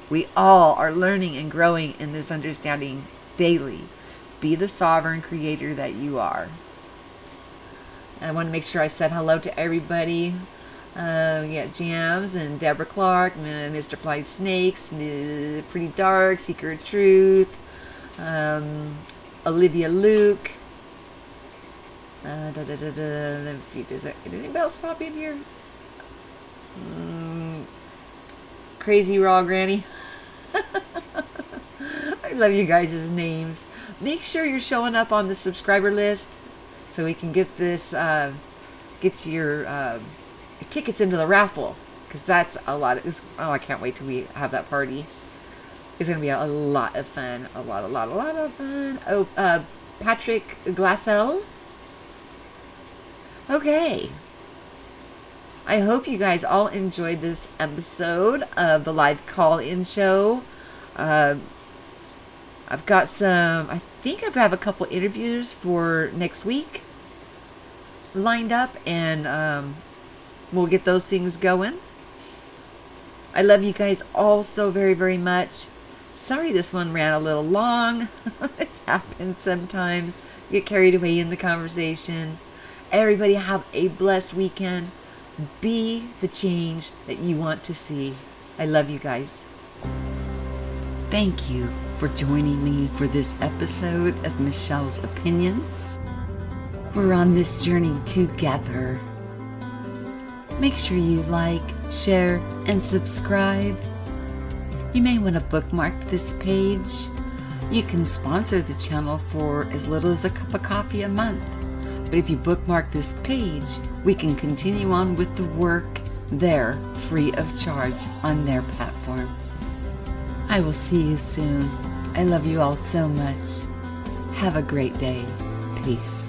We all are learning and growing in this understanding daily. Be the sovereign creator that you are. I want to make sure I said hello to everybody. We got Jams and Deborah Clark, Mr. Flying Snakes, Pretty Dark, Seeker of Truth, Olivia Luke. Let me see, did anybody else pop in here? Crazy Raw Granny. I love you guys' names. Make sure you're showing up on the subscriber list so we can get this, get your tickets into the raffle, because that's a lot of, oh, I can't wait till we have that party. It's going to be a lot of fun. A lot of fun. Oh, Patrick Glassell. Okay. I hope you guys all enjoyed this episode of the live call-in show. I've got some, I think I have a couple interviews for next week lined up, and we'll get those things going. I love you guys all so very, very much. Sorry this one ran a little long. It happens sometimes. Get carried away in the conversation. Everybody have a blessed weekend. Be the change that you want to see. I love you guys. Thank you for joining me for this episode of Michelle's Opinions. We're on this journey together. Make sure you like, share, and subscribe. You may want to bookmark this page. You can sponsor the channel for as little as a cup of coffee a month. But if you bookmark this page, we can continue on with the work there, free of charge, on their platform. I will see you soon. I love you all so much. Have a great day. Peace.